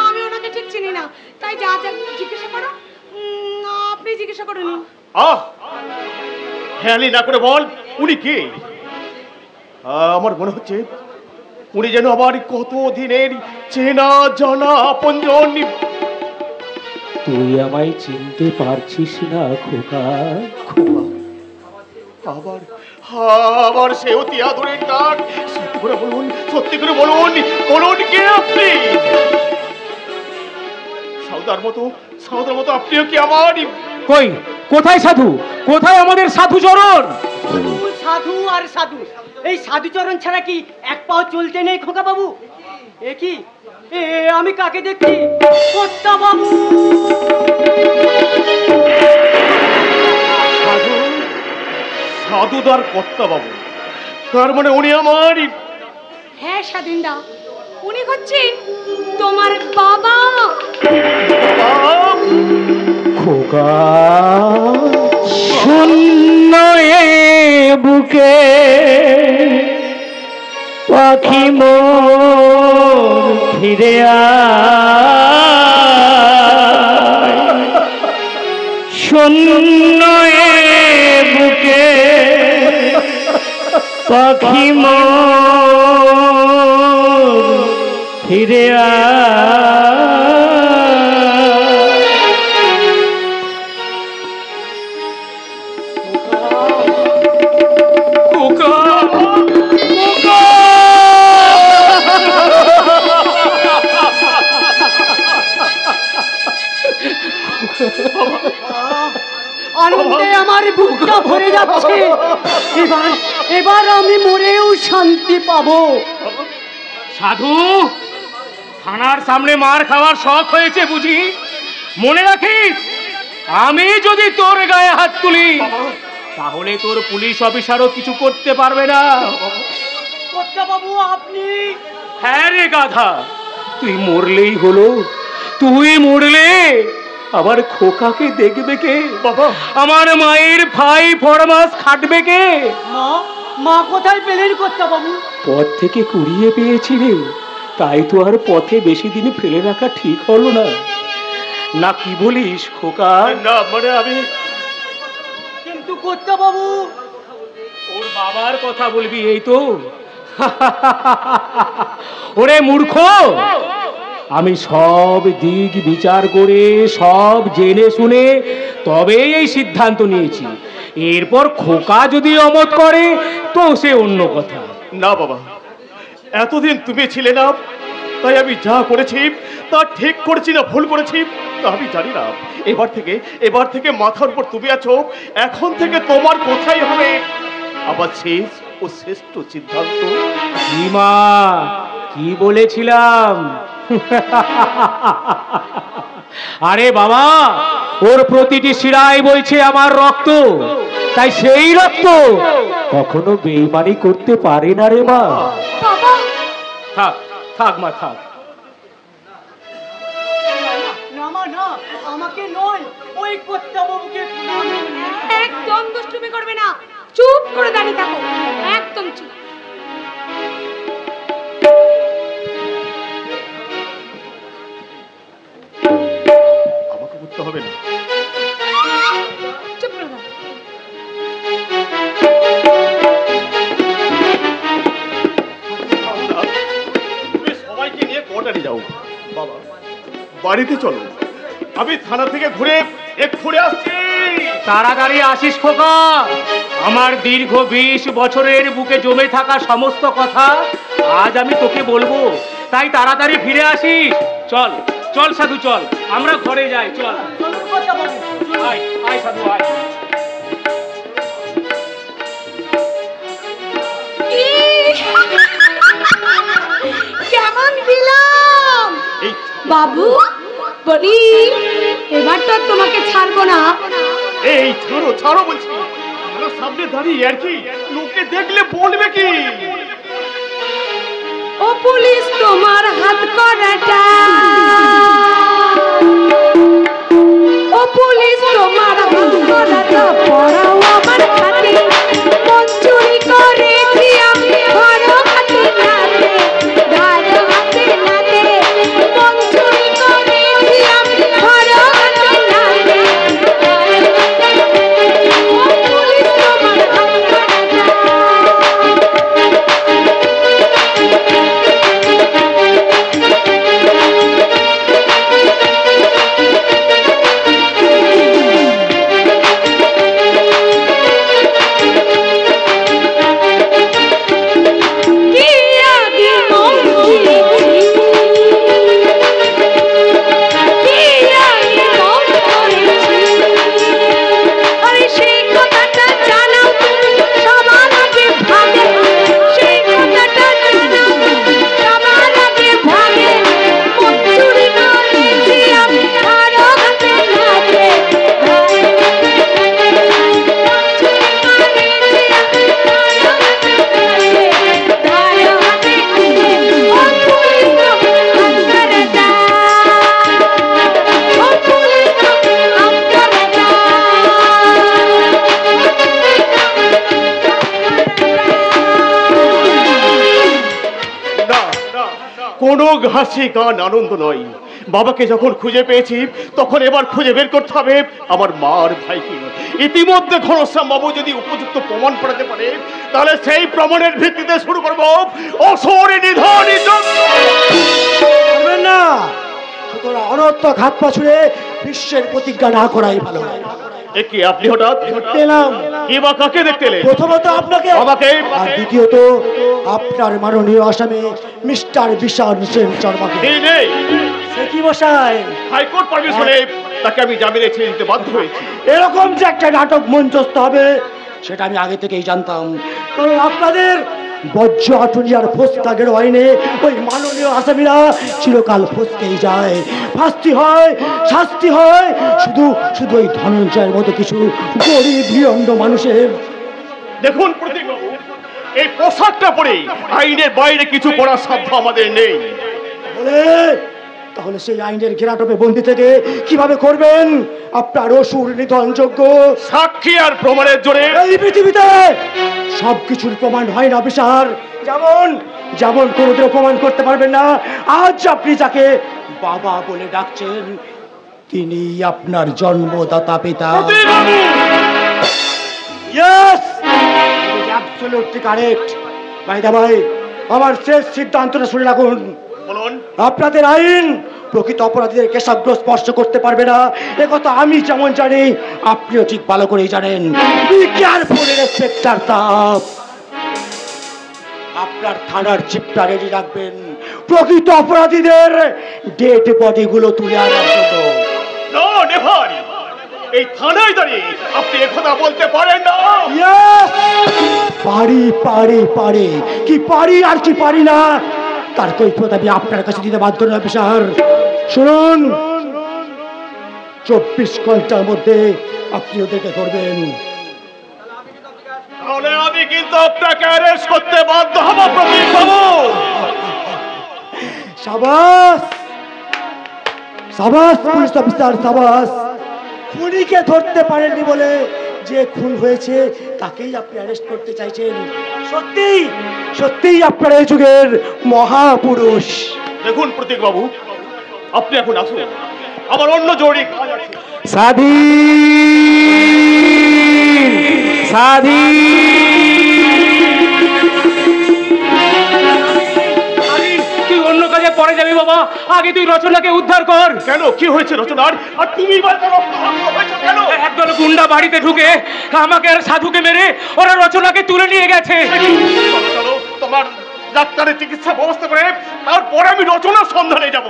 আমি ওনাকে ঠিক চিনি না, তাই যা যা জিজ্ঞাসা করো আপনি জিজ্ঞাসা করুন। হেয়ালি না করে বল, উনি কে? আমার মনে হচ্ছে উনি যেন আমার কত দিনের চেনা জানা আপনজন। তুই আমায় চিনতে পারছিস না খোকা? আবার সে অতি আদরের ডাক। সত্যি করে বলুন, সত্যি করে বলুন, বলুন কে আপনি? সাউদার মতো আপনিও কি আমার? কই, কোথায় সাধু, কোথায় আমাদের সাধুচরণ? সাধু আর সাধু, এই সাধুচরণ ছাড়া কি এক পাও চলতে নেই খোকা বাবু? এ কি, আমি কাকে দেখছি? কর্তা বাবু। সাধুদার কর্তা বাবু, তার মানে উনি আমার? হ্যাঁ স্বাধীনদা, উনি হচ্ছেন তোমার বাবা। খোকা শূন্য বুকে পাখি মোর ফিরে আয়, শূন্য বুকে পাখি মোর ফিরে আয়। আনন্দে আমার বুকটা ভরে যাচ্ছে। এবার আমি মরেও শান্তি পাবো। সাধু, থানার সামনে মার খাওয়ার শখ হয়েছে বুঝি? মনে রাখিস, আমি যদি তোর গায়ে হাত তুলি তাহলে তোর পুলিশ অফিসারও কিছু করতে পারবে না। কর্তা বাবু আপনি? হ্যাঁ রে গাধা, তুই মরলেই হলো। তুই মরলে আবার খোকাকে দেখবে কে? বাবা, আমার মায়ের ভাই ফরমাস খাটবে কে? মা কোথায় পেলেন কর্তা বাবু? পথ থেকে কুড়িয়ে পেয়েছিলে, তাই তো আর পথে বেশি দিন ফেলে রাখা ঠিক হলো না। না কি বলিস খোকা? না মানে আমি। কিন্তু কর্তা বাবু, ওর বাবার কথা বলবি এই তো? ওরে মূর্খ, আমি সব দিক বিচার করে সব জেনে শুনে তবেই এই সিদ্ধান্ত নিয়েছি। এরপর খোকা যদি অমত করে তো সে অন্য কথা। না বাবা, এতদিন তুমি ছিলে না, তাই আমি যা করেছি তা ঠিক করেছি না ভুল করেছি তা আমি জানি না। এবার থেকে মাথার উপর তুমি আছো, এখন থেকে তোমার কোথায় হবে আবার শেষ ও শ্রেষ্ঠ সিদ্ধান্ত। মা কি বলেছিলাম? আরে বাবা, ওর প্রতিটি শিরায় বইছে আমার রক্ত, তাই সেই রক্ত কখনো বেইমানি করতে পারে না রে মা। থাক থাক মা থাক। না মা না, আমাকে নয়, ওই কর্তাবাবুকে। একদম দুষ্টুমি করবে না, চুপ করে দাঁড়িয়ে থাকো, একদম চুপ। আমাকে করতে হবে না, চুপ করে দাঁড়াও। তুমি সবাইকে নিয়ে কোর্টারে যাও। বাবা বাড়িতে চলো, আমি থানা থেকে ঘুরে এক্ষুনি আসছি। তাড়াতাড়ি আসিস খোকা, আমার দীর্ঘ 20 বছরের বুকে জমে থাকা সমস্ত কথা আজ আমি তোকে বলবো, তাই তাড়াতাড়ি ফিরে আসিস। চল চল সাধু চল, আমরা ঘরে যাই। চল আয় আয় সাধু আয়। কেমন দিলাম বাবু? বলি এবার তো তোমাকে ছাড়বো না। এই ছাড়ো ছাড়ো বলছি, আমার সামনে দাঁড়িয়ে আর কি লোকে দেখলে বলবে কি? ও পুলিশ তোমার হাত করাটা, ও পুলিশ তোমার হাত করাটা পড়াও আমার হাতে, মন চুরি করেছি আমি ধরো হাতে নাতে, ধরো হাতে নাতে, মন চুরি করেছি আমি ধরো হাতে নাতে, ও পুলিশ তোমার হাত করাটা। কোনো হাসি গান আনন্দ নয়। বাবাকে যখন খুঁজে পেয়েছি তখন এবার খুঁজে বের করতে হবে আমার মা আর ভাইকে। ইতিমধ্যে ঘনশ্যাম বাবু যদি উপযুক্ত প্রমাণ পড়াতে পারে তাহলে সেই প্রমাণের ভিত্তিতে শুরু করবো অসুর নিধন না। সুতরাং অনর্থক হাত পা ছুঁড়ে বিশ্বের প্রতিজ্ঞা না করাই ভালো। কি আপনি হঠাৎ পেলাম কি বা কাকে দেখতে এলেন? প্রথমত আপনাকে, আর দ্বিতীয়ত আপনার মাননীয় আসামি মিস্টার বিশাল সেন শর্মাকে। সে কি মশাই, হাইকোর্ট পারমিশনে তাকে আমি জামিনে ছেড়ে দিতে বাধ্য হয়েছি। এরকম যে একটা নাটক মঞ্চস্থ হবে সেটা আমি আগে থেকেই জানতাম, কারণ আপনাদের বজ্র আটুলিয়ার ফোস্তাগের আইনে ওই মাননীয় আসামিরা চিরকাল ফসকেই যায়, ফাঁসি হয়, শাস্তি হয় শুধু শুধু ওই ধনঞ্জয়ের মতো কিছু গরিব নিরন্ন মানুষের। দেখুন প্রতীকবাবু, এই পোশাকটা পরে আইনের বাইরে কিছু করার সাধ্য আমাদের নেই। তাহলে সেই আইনের ঘেরাটোপে বন্দি থেকে কিভাবে করবেন আপনার অসুর নিধনযোগ্য? সাক্ষী আর প্রমাণের জোরে এই পৃথিবীতে সবকিছুর প্রমাণ হয় না বিচার। যেমন যেমন কোনোদিনও প্রমাণ করতে পারবেন না আজ আপনি যাকে বাবা বলে ডাকছেন তিনি আপনার জন্মদাতা পিতা। Yes, absolutely correct. By the way, আমার শেষ সিদ্ধান্তটা শুনে রাখুন। বলুন। আপনাদের আইন প্রকৃত অপরাধীদের কেশাগ্র স্পর্শ করতে পারবে না, একথা আমি যেমন জানি আপনিও ঠিক ভালো করেই জানেন। আপনার থানার জিপটা রেডি রাখবেন প্রকৃত অপরাধীদের ডেড বডি গুলো তুলে আনার জন্য। না নেভার, এই থানায় দাঁড়িয়ে আপনি একথা বলতে পারেন না। পারি পারি পারি কি পারি আর কি পারি না তার কৈফিয়ত আমি আপনার কাছে দিতে বাধ্য নই অফিসার। শুনুন, 24 ঘন্টার মধ্যে আপনি ওদেরকে ধরবেন। তাহলে আমি কিন্তু আপনাকে অ্যারেস্ট করতে বাধ্য হব প্রদীপ বাবু। সাবাস সাবাস পুলিশ অফিসার সাবাস। খুনিকে ধরতে পারেননি বলে যে খুন হয়েছে তাকেই আপনি অ্যারেস্ট করতে চাইছেন। সত্যি সত্যিই আপনার এই যুগের মহাপুরুষ। দেখুন প্রতীক বাবু, আপনি এখন আসুন, আমার অন্য জরুরি কাজ আছে। স্বাধীন তুই অন্য কাজে পরে যাবি বাবা, আগে তুই রচনাকে উদ্ধার কর। কেন, কি হয়েছে রচনার? আর তুমি কেন? একদল গুন্ডা বাড়িতে ঢুকে আমাকে আর সাধুকে মেরে ওরা রচনাকে তুলে নিয়ে গেছে। চলো তোমার ডাক্তারের চিকিৎসা ব্যবস্থা করে তারপরে আমি রচনার সন্ধানে যাব।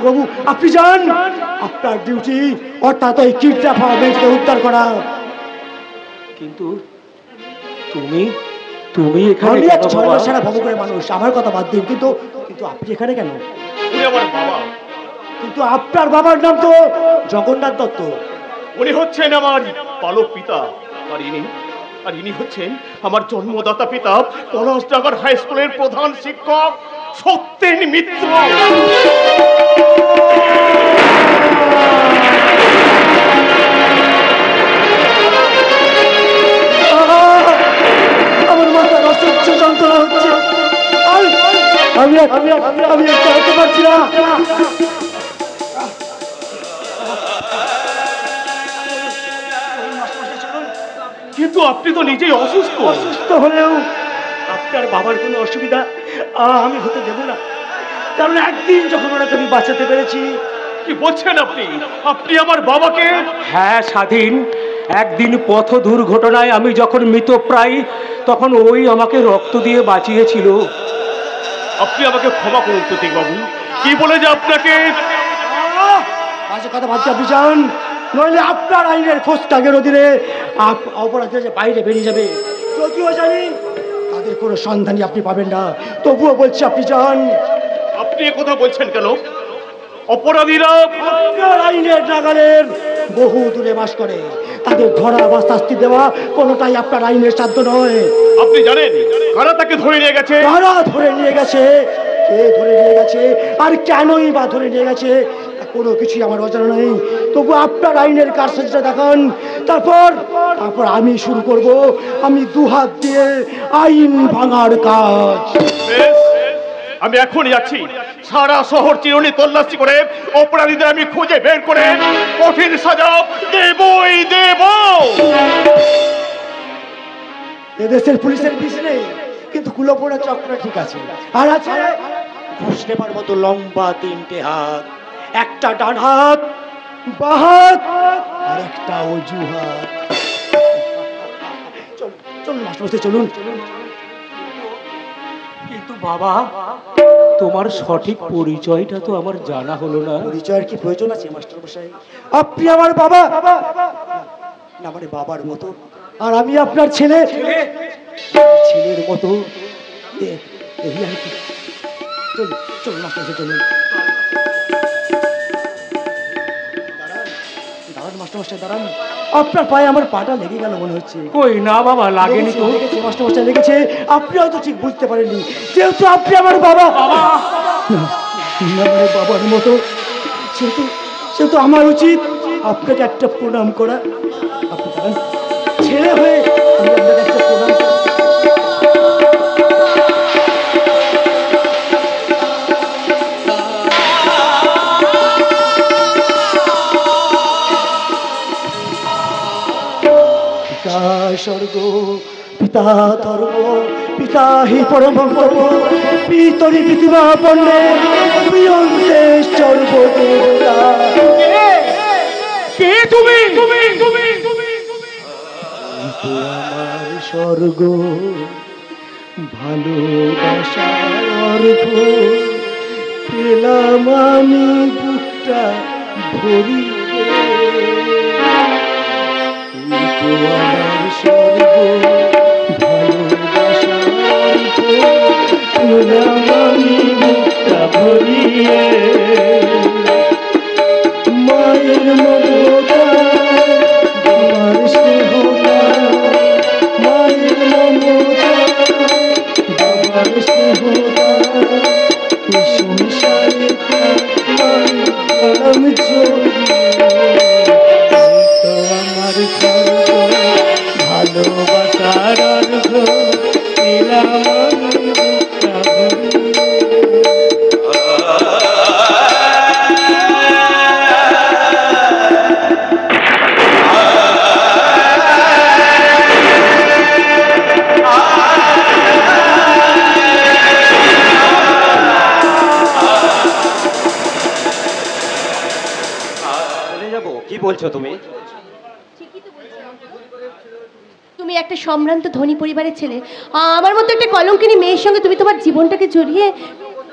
বাবু আপনি যান, আপনার ডিউটি অর্থাৎ ওই কিডন্যাপারকে উদ্ধার করা। কিন্তু তুমি তুমি এখানে সারা ভবঘুরে মানুষ, আমার কথা বাদ দিন, কিন্তু কিন্তু আপনি এখানে কেন? উনি আমার বাবা। কিন্তু আপনার বাবার নাম তো জগন্নাথ দত্ত। উনি হচ্ছেন আমার পালক পিতা, আর ইনি হচ্ছেন আমার জন্মদাতা পিতা, পলাশডাঙ্গার হাই স্কুলের প্রধান শিক্ষক সত্যেন মিত্র। আমার মাথার অসহ্য যন্ত্রণা হচ্ছে, আমি পারছি না। কিন্তু আপনি তো নিজেই অসুস্থ। অসুস্থ হলেও আপনার বাবার কোনো অসুবিধা আমি হতে দেব না, কারণ একদিন যখন ওনাকে আমি বাঁচাতে পেরেছি। কি বলছেন আপনি? আপনি আমার বাবাকে? হ্যাঁ স্বাধীন, একদিন পথ দুর্ঘটনায় আমি যখন মৃতপ্রায় তখন ওই আমাকে রক্ত দিয়ে বাঁচিয়েছিল। আপনি আমাকে ক্ষমা করুন প্রতীক বাবু, কি বলে যে আপনাকে বাজে কথা বাদ দিয়ে আপনি যান, নইলে আপনার আইনের খোঁজটাগের অধীনে অপরাধীরা যে বাইরে বেরিয়ে যাবে। যদিও জানি তাদের কোনো সন্ধানই আপনি পাবেন না, তবুও বলছি আপনি যান। আপনি কথা বলছেন কেন? অপরাধীরা আপনার আইনের নাগালের বহু দূরে বাস করে, তাদের ধরা বা শাস্তি দেওয়া কোনোটাই আপনার আইনের সাধ্য নয়। আপনি জানেন কারা তাকে ধরে নিয়ে গেছে? কারা ধরে নিয়ে গেছে, কে ধরে নিয়ে গেছে, আর কেনই বা ধরে নিয়ে গেছে কোনো কিছুই আমার অজানা নেই। তবু আপনার আইনের কারসাজিটা দেখান, তারপর আমি শুরু করব আমি দুহাত দিয়ে আইন ভাঙার কাজ। আমি এখনই যাচ্ছি, সারা শহর চিরুনি তল্লাশি করে অপরাধীদের আমি খুঁজে বের করে কঠিন সাজা দেবই দেব। এদেশের পুলিশের বিষ নেই, কিন্তু কুলোপোড়া চক্র ঠিক আছে। আর আছে ঘুষ নেবার মতো লম্বা 3টে হাত, একটা ডান হাত, বাঁ হাত, আর একটা অজুহাত। চলুন মাস্টারমশাই, চলুন। কিন্তু বাবা, তোমার সঠিক পরিচয়টা তো আমার জানা হলো না। পরিচয়ের কি প্রয়োজন আছে মাস্টারমশাই? আপনি আমার বাবা না, মানে বাবার মতো, আর আমি আপনার ছেলে ছেলের মতো। এই আর কি। চলুন চলুন মাস্টারমশাই, চলুন। দাঁড়ান মাস্টারমশাই, দাঁড়ান। আপনার পায়ে আমার পাটা লেগে গেল মনে হচ্ছে। কই না বাবা, লাগেনি তো। লেগেছে মাস্টারমশাই, লেগেছে। আপনি হয়তো ঠিক বুঝতে পারেননি, যেহেতু আপনি আমার বাবা। আমার বাবার মতো, সেহেতু আমার উচিত আপনাকে একটা প্রণাম করা। আপনি জানেন, ছেলে হয়ে আমি আপনাকে একটা প্রণাম করি। পিতা স্বর্গ, পিতা ধর্ম, পিতা হি পরম পিতরি পৃথিবী পণ্যে প্রিয়ন্তে সর্বদেবতা। কে তুমি? আমার স্বর্গ ভালোবাসার অর্ঘ পেলাম আমি বুকটা ভরিয়ে। আমার স্বর্গ ভালোবাসার অর্ঘ পেলাম আমি বুকটা ভরিয়ে। মায়ের মমতা আমার স্নেহতা, মায়ের মমতা আমার স্নেহতা, এই সংসারে আমি আমার স্বর্গ ভালোবাসার অর্ঘ পেলাম আমি বুকটা ভরিয়ে। কি বলছো তুমি? তুমি একটা সম্ভ্রান্ত ধনী পরিবারের ছেলে, আমার মতো একটা কলঙ্কিনী মেয়ের সঙ্গে তুমি তোমার জীবনটাকে জড়িয়ে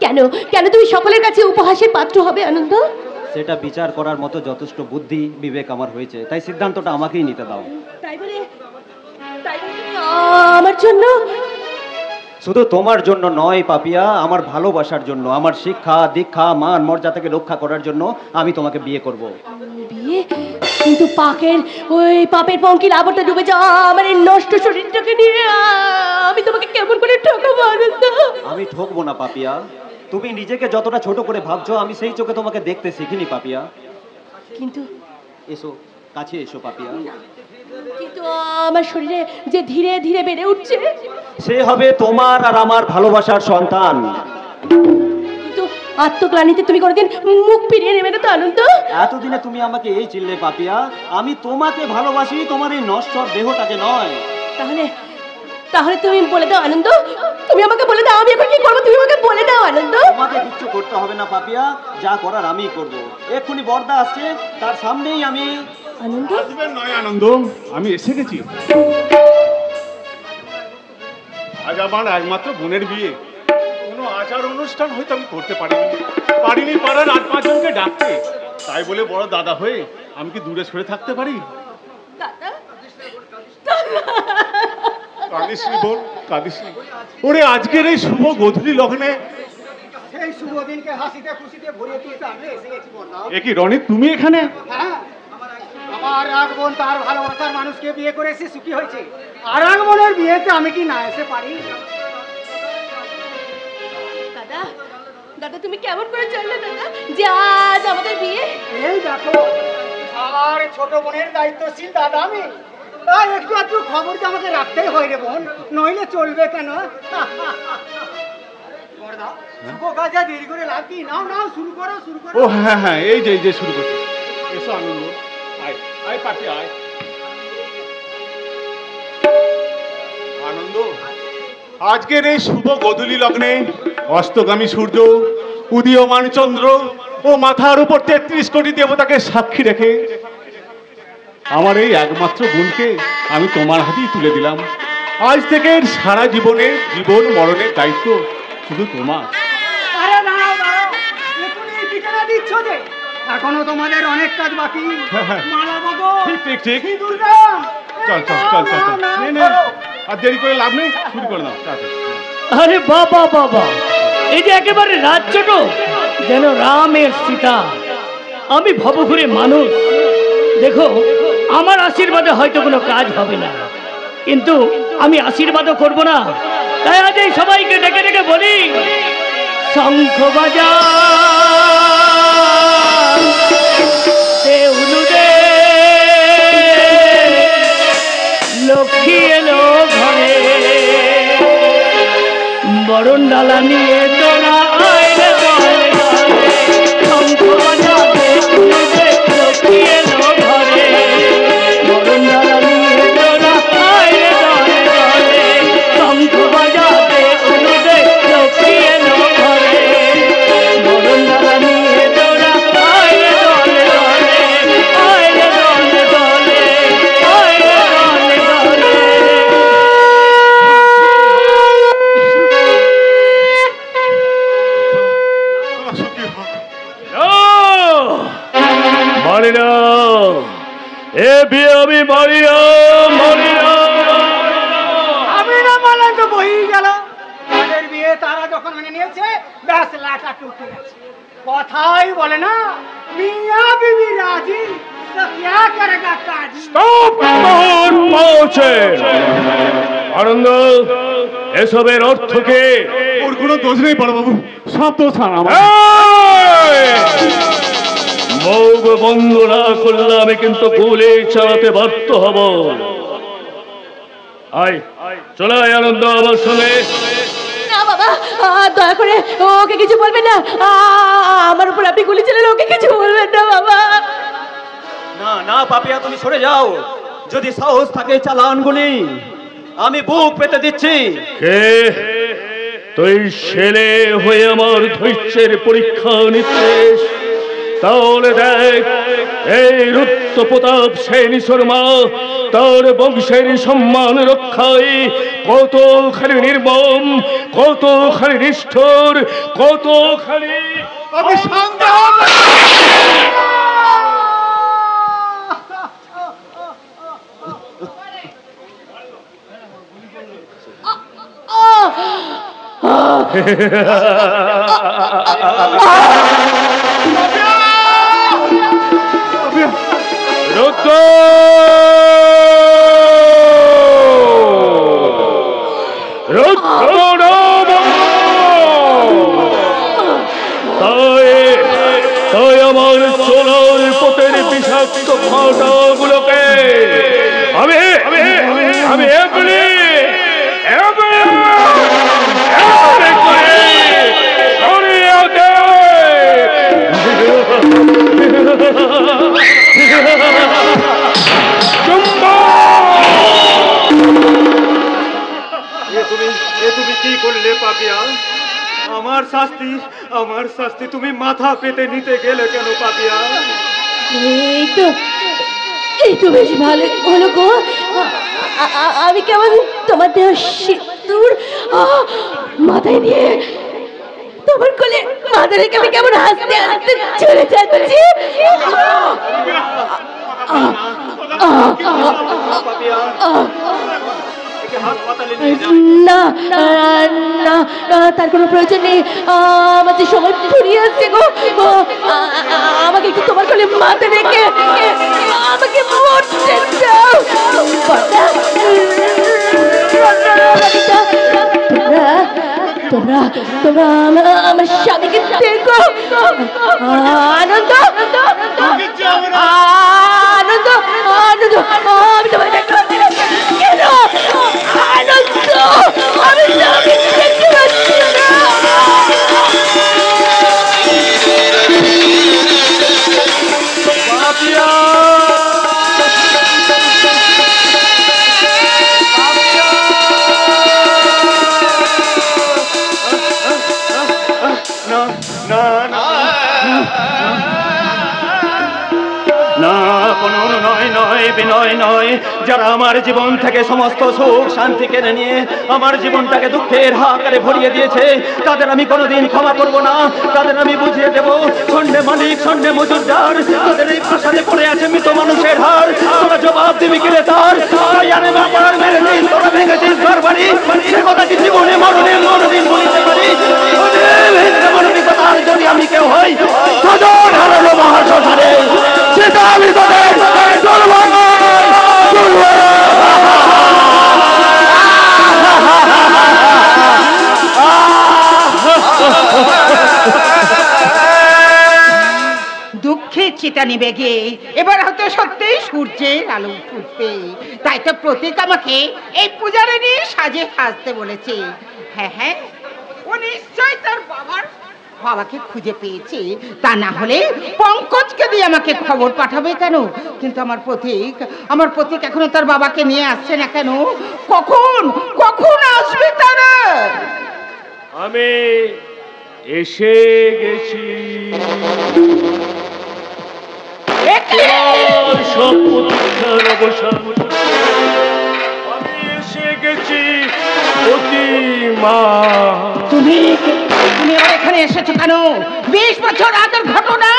কেন কেন তুমি সকলের কাছে উপহাসের পাত্র হবে আনন্দ? সেটা বিচার করার মতো যথেষ্ট বুদ্ধি বিবেক আমার হয়েছে, তাই সিদ্ধান্তটা আমাকেই নিতে দাও। তাই বলে আমার জন্য? শুধু তোমার জন্য নয় পাপিয়া, আমার ভালোবাসার জন্য, আমার শিক্ষা দীক্ষা মান মর্যাদাকে রক্ষা করার জন্য আমি তোমাকে বিয়ে করব। বিয়ে? কিন্তু পাপের পঙ্কিল আবরটা ডুবে যাওয়া আমার এই নষ্ট শরীরটাকে নিয়ে আমি তোমাকে কেমন করে ঠকাবো আনন্দ? আমি ঠকবো না পাপিয়া, তুমি নিজেকে যতটা ছোট করে ভাবছো আমি সেই চোখে তোমাকে দেখতে শিখিনি পাপিয়া। কিন্তু এসো কাছে এসো পাপিয়া। কিন্তু আমার শরীরে যে ধীরে ধীরে বেড়ে উঠছে সে হবে তোমার আর আমার ভালোবাসার সন্তান। কিন্তু আত্মগ্লানিতে তুমি কোনোদিন মুখ ফিরিয়ে নেবে না তো আনন্দ? এতদিনে তুমি আমাকে এই চিনলে পাপিয়া, আমি তোমাকে ভালোবাসি, তোমার এই নশ্বর দেহটাকে নয়। তাহলে তুমি বলে দাও আনন্দ, তুমি আমাকে বলে দাও আমি এখন কি করবো, তুমি আমাকে বলে দাও আনন্দ। তোমাকে কিচ্ছু করতে হবে না পাপিয়া, যা করার আমিই করব। এক্ষুনি বর্দা আসছে, তার সামনেই আমি। আনন্দ আসবেন নয় আনন্দ, আমি এসে গেছি। আজ আমার একমাত্র বোনের বিয়ে, কোনো আচার অনুষ্ঠান হয়তো আমি করতে পারিনি পাড়ার 8-5 জনকে ডাকতে, তাই বলে বড় দাদা হয়ে আমি কি দূরে সরে থাকতে পারি? কাঁদিসনি বোন, কাঁদিসনি। ওরে আজকের এই শুভ গোধূলি লগ্নে সেই শুভ দিনকে হাসিতে খুশিতে ভরিয়ে তুলতে আমি এসে গেছি বন্ধু। এ কি রনি, তুমি এখানে? হ্যাঁ, আমার এক বোন তার ভালোবাসার মানুষকে বিয়ে করে এসে সুখী হয়েছে, আর এক বোনের বিয়েতে আমি কি না এসে পারি? দাদা দাদা তুমি কেমন করে জানলে দাদা যে আজ আমাদের বিয়ে? এই দেখো, আমার ছোট বোনের দায়িত্বশীল দাদা আমি, তাই একটু একটু খবর যে আমাকে রাখতেই হয় রে বোন, নইলে চলবে কেন? কাজে দেরি করে লাভ কি? নাও নাও শুরু করো শুরু করো। ও হ্যাঁ হ্যাঁ, এই যে শুরু করছি। এসো আনন্দ, আয় আয় পাপি আয়। আনন্দ, আজকের এই শুভ গোধূলি লগ্নে অস্তগামী সূর্য, উদীয়মান চন্দ্র ও মাথার উপর 33 কোটি দেবতাকে সাক্ষী রেখে আমার এই একমাত্র বোনকে আমি তোমার হাতেই তুলে দিলাম। আজ থেকে সারা জীবনের জীবন মরণের দায়িত্ব শুধু তোমার। আরে দাঁড়াও দাঁড়াও, এখনই ঠিকানা দিচ্ছ যে? এখনো তোমাদের অনেক কাজ বাকি। মালা বদল, ঠিক সিঁদুর দাও। চল চল চল চল চল, নে আর দেরি করে লাভ নেই, শুরু করে নাও। আরে বাবা বাবা, এই যে একেবারে রাত ছোট, যেন রামের সীতা। আমি ভবঘুরে মানুষ, দেখো আমার আশীর্বাদে হয়তো কোনো কাজ হবে না, কিন্তু আমি আশীর্বাদও করব না। তাই আজ এই সবাইকে ডেকে ডেকে বলি, শঙ্খ বাজা লক্ষ্মী এলো ঘরে, বরণ ডালা নিয়ে তোরা আইলে ঘরে ঘরে, শঙ্খ বাজাবে লক্ষ্মী এলো ঘরে, বরণ ডালা নিয়ে তোরা আইলে ঘরে ঘরে, শঙ্খ বাজাবে মানি না, এ বিয়ে আমি মানি না, মানি না। আমি না মানলে তো বই গেল। তাদের বিয়ে তারা যখন মেনে নিয়েছে, ব্যাস লাটা টুটে গেছে। কথাই বলে না, মিয়া বিবি রাজি তো क्या करेगा काजी। স্টপ! পৌঁছে আনন্দ, এসবের অর্থ কে? ওর কোনো দোষ নেই বড়বাবু, সব দোষ আমার। মুখ বন্ধ না করলে আমি কিন্তু গুলি চালাতে বাধ্য হব। আয়, চলে আয় আনন্দ আমার সঙ্গে। না বাবা, দয়া করে ওকে কিছু বলবেন না। আমার উপর আপনি গুলি চালালে ওকে কিছু বলবেন না বাবা। না না পাপিয়া, তুমি সরে যাও। যদি সাহস থাকে চালান গুলি, আমি বুক পেতে দিচ্ছি। কে তুই? ছেলে হয়ে আমার ধৈর্যের পরীক্ষা নিচ্ছিস? তাহলে দেখ, এই রুদ্র প্রতাপ সেন শর্মা তার বংশের সম্মান রক্ষায় কতখানি নির্মম, কতখানি নিষ্ঠুর, কতখানি রুদ্র, রুদ্র তাই আমার চোরার পথের বিষাক্ত ফাটাগুলোকে আমি এগুলি তুমি কি করলে পাপিয়া? আমার শাস্তি তুমি মাথা পেতে নিতে গেলে কেন পাপিয়া? এই তো বেশ ভালো হলো গো। আমি কেমন তোমার দেহ সিঁদুর মাথায় নিয়ে তোমার কোলে মাথা রেখে আমি কেমন হাসতে হাসতে চলে যাচ্ছি। না না, তার কোনো প্রয়োজন নেই। আমার যে সময় ফুরিয়ে আসছে গো, আমাকে একটু তোমার কোলে মাথা রেখে আমাকে মরতে দাও। তোমরা আমার স্বামীকে দেখো। আনন্দ, আনন্দ, আনন্দ, আমি তোমায় দেখতে পাচ্ছি না কেন? আনন্দ, আমি স্বামীকে দেখতে পাচ্ছি না। বিনয় নয়, যারা আমার জীবন থেকে সমস্ত সুখ শান্তি কেড়ে নিয়ে আমার জীবনটাকে দুঃখের হাকারে ভরিয়ে দিয়েছে, তাদের আমি কোনোদিন ক্ষমা করব না। তাদের আমি বুঝিয়ে দেব, সন্ধ্যে মালিক সন্ধ্যে মজুরদার, তাদের এই প্রাসাদে পড়ে আছে মৃত মানুষের হার। তোরা জবাব দিবি কিরে তার? মেরেছিস, তোরা ভেঙেছিস ঘর বাড়ি, সে কথা কি জীবনে মরণে বলিতে পারি? মানবিকতার যদি আমি কেউ হই, সজন হারানো মহাশ্মশানে সেটা আমি তোদের দুঃখের চিতা নিবে গিয়ে এবার হয়তো সত্যিই সূর্যের আলো ফুটবে। তাই তো প্রতীক আমাকে এই পূজারিনী সাজে সাজতে বলেছে। হ্যাঁ, ও নিশ্চয়ই তার বাবাকে খুঁজে পেয়েছে, তা না হলে পঙ্কজকে দিয়ে আমাকে খবর পাঠাবে কেন? কিন্তু আমার প্রতীক এখনো তার বাবাকে নিয়ে আসছে না কেন? কখন আসবে তারা? আমি এসে গেছি। সব প্রতীক্ষার অবসান, আমি এসে গেছি। তুমি এখানে এসেছো কেন? 20 বছর আগের ঘটনা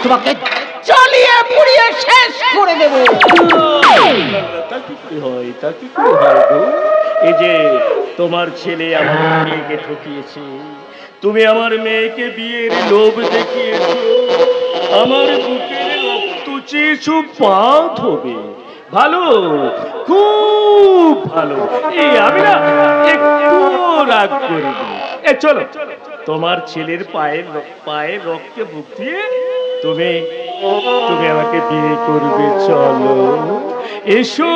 তোমাকে চালিয়ে পুড়িয়ে শেষ করে দেব। তা কি করে হয়, তা কি করে হয় গো? এই যে তোমার ছেলে আমার মেয়েকে ঠকিয়েছে, তুমি আমার মেয়েকে বিয়ের লোভ দেখিয়েছো, আমার বুকের রক্ত চেয়েছো পাত হবে। ভালো, খুব ভালো। এই আমি না একটু রাগ করিনি। চলো, তোমার ছেলের পায়ের রক্তে বুক দিয়ে তুমি আমাকে বিয়ে করবে। চলো, এসো।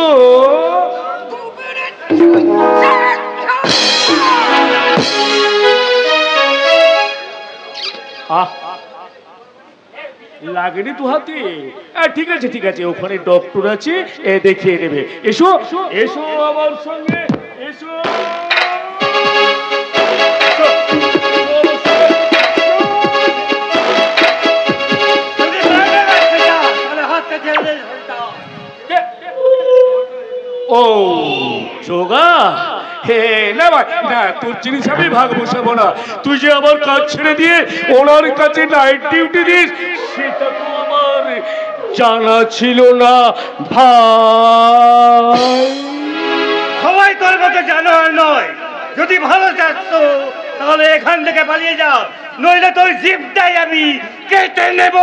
লাগেনি তো হাতে? ঠিক আছে ঠিক আছে, ওখানে ডক্টর আছে, দেখিয়ে নেবে। এসো এসো আমার সঙ্গে, এসো। ও যোগা, হে না ভাই না, তোর জিনিস আমি ভাগ বসাবো না। তুই যে আমার কাজ ছেড়ে দিয়ে ওনার কাছে নাইট ডিউটি দিস, সেটা তো আমার জানা ছিল না ভাই। সবাই তোর মতো জানোয়ার নয়। যদি ভালো চাচ্ছ তাহলে এখান থেকে পালিয়ে যাও, নইলে তোর জিভটাই আমি কেটে নেব।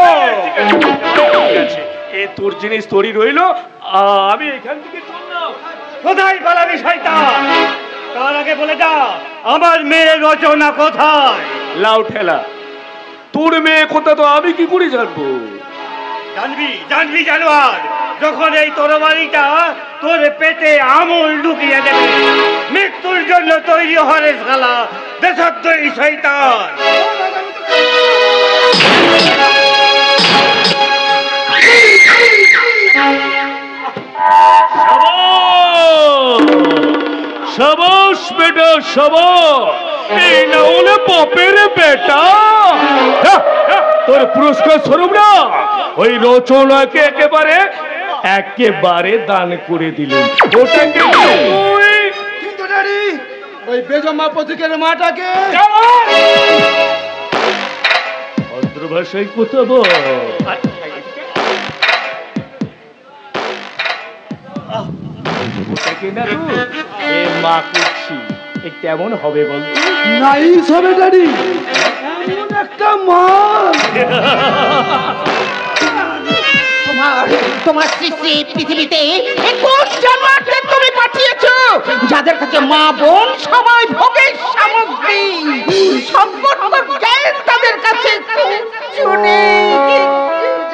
তোর জিনিস তোরই রইল, আমি এখান থেকে চললাম। কোথায় পালাবি শয়তান? তার আগে বলে যা, আমার মেয়ে রচনা কোথায়? লাউ ঠেলা, তোর মেয়ে কোথা তো আমি কি করে জানবো? জানবি জানোয়ার, যখন এই তরবারিটা তোর পেটে আমল ঢুকিয়ে দেবে, মৃত্যুর জন্য তৈরি হরে শালা দেশদ্রোহী শয়তান। সাবাস বেটা সাবাস, এই না হলে বাপের বেটা। তোর পুরস্কার স্বরূপ না ওই রচনাকে একেবারে দান করে দিলেন। ওটাকে কিন্তু ড্যাডি, ওই বেজমা প্রতীকের মাটাকে ভদ্র ভাষায় কথা বল। মা করছি, কেমন হবে বল? নাইস হবে ড্যাডি, এমন একটা মা। তোমার সৃষ্টি পৃথিবীতে কোন জানোয়ারকে তুমি পাঠিয়েছো, যাদের কাছে মা বোন সবাই ভোগের সামগ্রী, সম্পর্ক জ্ঞান তাদের কাছে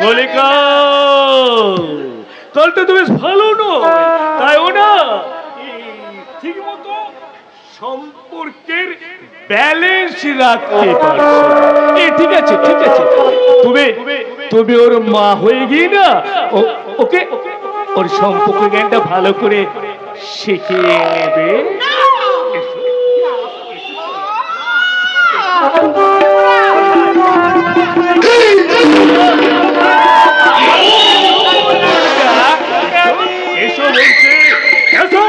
কলিকা। কালটা তুমি ভালো নয়, তাইও না ঠিক মতো সম্পর্কের ব্যালেন্স রাখতে পারছো। ঠিক আছে ঠিক আছে, তুমি ওর মা হয়ে গিয়ে না ওকে ওর সম্পর্ক জ্ঞানটা ভালো করে শিখিয়ে নেবে। এসো বলছে, এসো।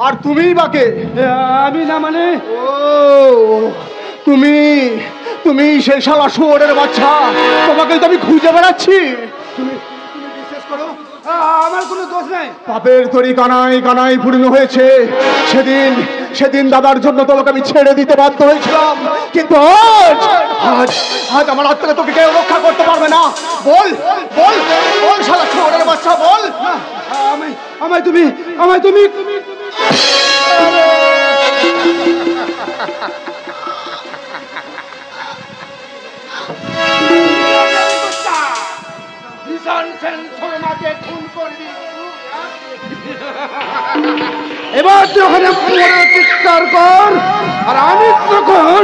আর তুমিই বাকে? আমি না মানে? ও তুমি সেই শালা শুয়োরের বাচ্চা, তোমাকে তো আমি খুঁজে বেড়াচ্ছি। তুমি বিশ্বাস করো, আমার কোনো দোষ নাই। পাপের তরি কানায় কানায় পূর্ণ হয়েছে। সেদিন দাদার জন্য তোমাকে আমি ছেড়ে দিতে বাধ্য হয়েছিলাম, কিন্তু আজ আমার হাত থেকে তোকে কেউ রক্ষা করতে পারবে না। বল বল বল শালা শুয়োরের বাচ্চা, বল। আমায় তুমি এবার যখন চিৎকার কর, আর আমি তখন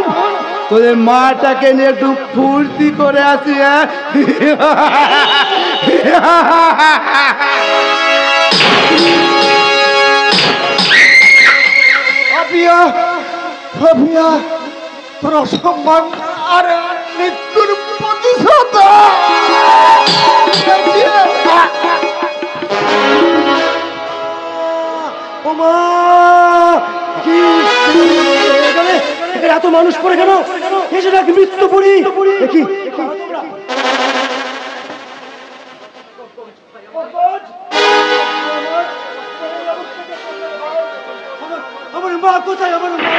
তোদের মাটাকে নিয়ে একটু ফুর্তি করে আসি। তোর অসম্মান আর মৃত্যুর প্রতিশোধ। ওমা কি এত মানুষ পড়ে কেন? এসে নাকি মৃত্যু পড়ি কি আমার মা কোথায়? আমার মা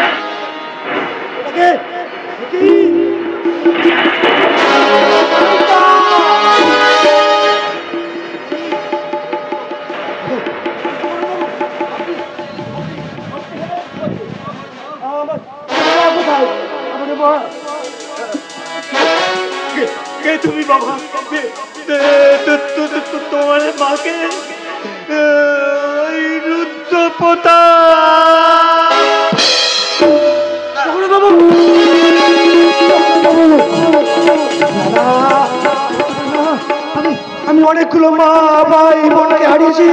কে তুমি বাবা? তোমার মাকে রুদ্রপোতা আমি অনেকগুলো মা ভাই বোনকে হারিয়েছি,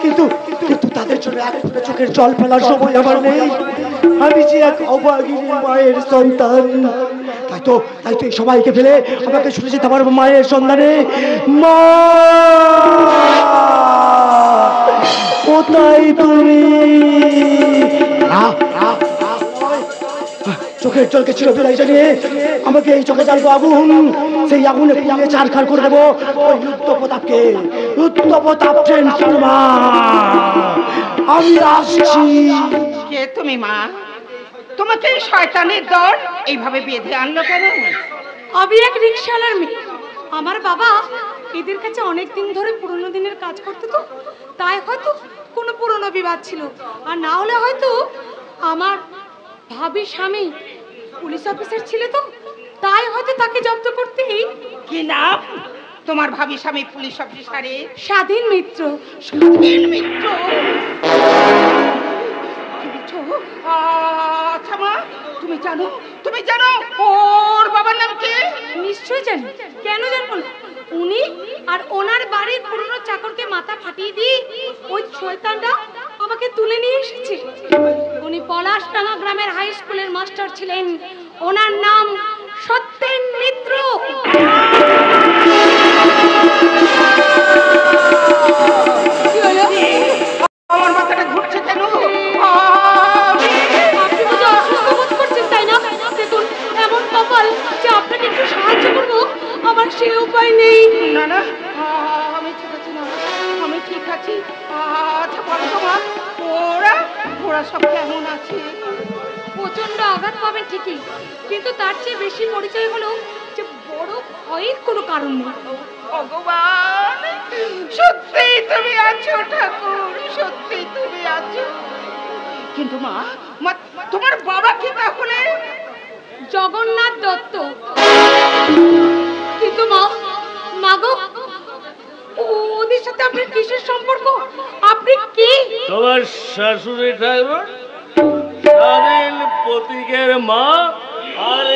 কিন্তু কিন্তু তাদের জন্য এক ফোঁটা চোখের জল ফেলার সময় আমার নেই। আমি যে এক অভাগিনী মায়ের সন্তান, তাই তো এই সবাইকে ফেলে আমাকে ছুটে যেতে পারবো মায়ের সন্ধানে। মা কোথায় তুমি? চোখের জলকে ছিল বেলাই জানিয়ে আমাকে এই চোখে জ্বালবো আগুন, সেই আগুনে পুড়িয়ে চারখার করে দেবো ওই রুদ্রপ্রতাপকে। রুদ্রপ্রতাপ ট্রেন্সফর্মা, আমি আসছি। কে তুমি মা? তোমাকে শয়তানের দল এইভাবে বেঁধে আনলো কেন? আমি এক রিক্সাওয়ালার মেয়ে। আমার বাবা এদের কাছে অনেক দিন ধরে পুরনো দিনের কাজ করতে, তো তাই হয়তো কোনো পুরনো বিবাদ ছিল, আর না হলে হয়তো আমার ভাবি স্বামী পুলিশ অফিসার ছিল, তো তাই হয়তো তাকে জব্দ করতে। কি নাম তোমার ভাবি স্বামী পুলিশ অফিসারের? স্বাধীন মিত্র। স্বাধীন মিত্র? আচ্ছা মা, তুমি জানো ওর বাবার নাম কি? নিশ্চয়ই জানি, কেন জানবো না? উনি আর ওনার বাড়ির পুরনো চাকরকে মাথা ফাটিয়ে দিয়ে ওই শয়তানটা আমাকে তুলে নিয়ে এসেছে। উনি পলাশডাঙ্গা গ্রামের হাই স্কুলের মাস্টার ছিলেন। ওনার নাম সত্যেন মিত্র। কি হলো? আমার মাথাটা ঘুরছে কেন? আপনি বুঝি অসুস্থ বোধ করছেন, তাই না? দেখুন, এমন কপাল যে আপনাকে একটু সাহায্য করবো, আমার সে উপায় নেই। না না, আমি ঠিক আছি না, আমি ঠিক আছি। আচ্ছা বলো তো মা, ওরা সব কেমন আছে? প্রচন্ড আঘাত পাবেন ঠিকই, কিন্তু তার চেয়ে বেশি পরিচয় হলো যে বড় ভয়ের কোনো কারণ নেই। ভগবান, সত্যি তুমি আছো ঠাকুর, সত্যি তুমি আছো। কিন্তু মা, তোমার বাবা কি তাহলে? জগন্নাথ দত্ত। কিন্তু মা গো, ওদের সাথে আপনার কিসের সম্পর্ক? আপনি কি? তোমার শাশুড়ি ঠাকুর স্বাধীন প্রতীকের মা আর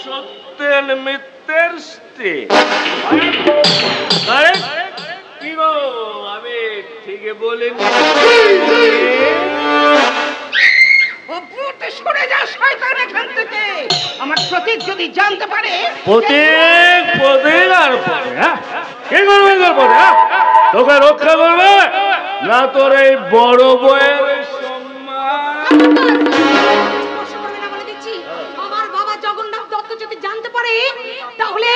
সত্যেন মিত্রের স্ত্রী। কি গো, আমি ঠিকই বলিনি? সরে যা শয়তান এখান থেকে। আমার প্রতীক যদি জানতে পারে। প্রতীক আর পরে কি করবে? তোকে রক্ষা করবে না তোর এই বড় বউয়ের সম্মান? আমার বাবা জগন্নাথ দত্ত যদি জানতে পারে, তাহলে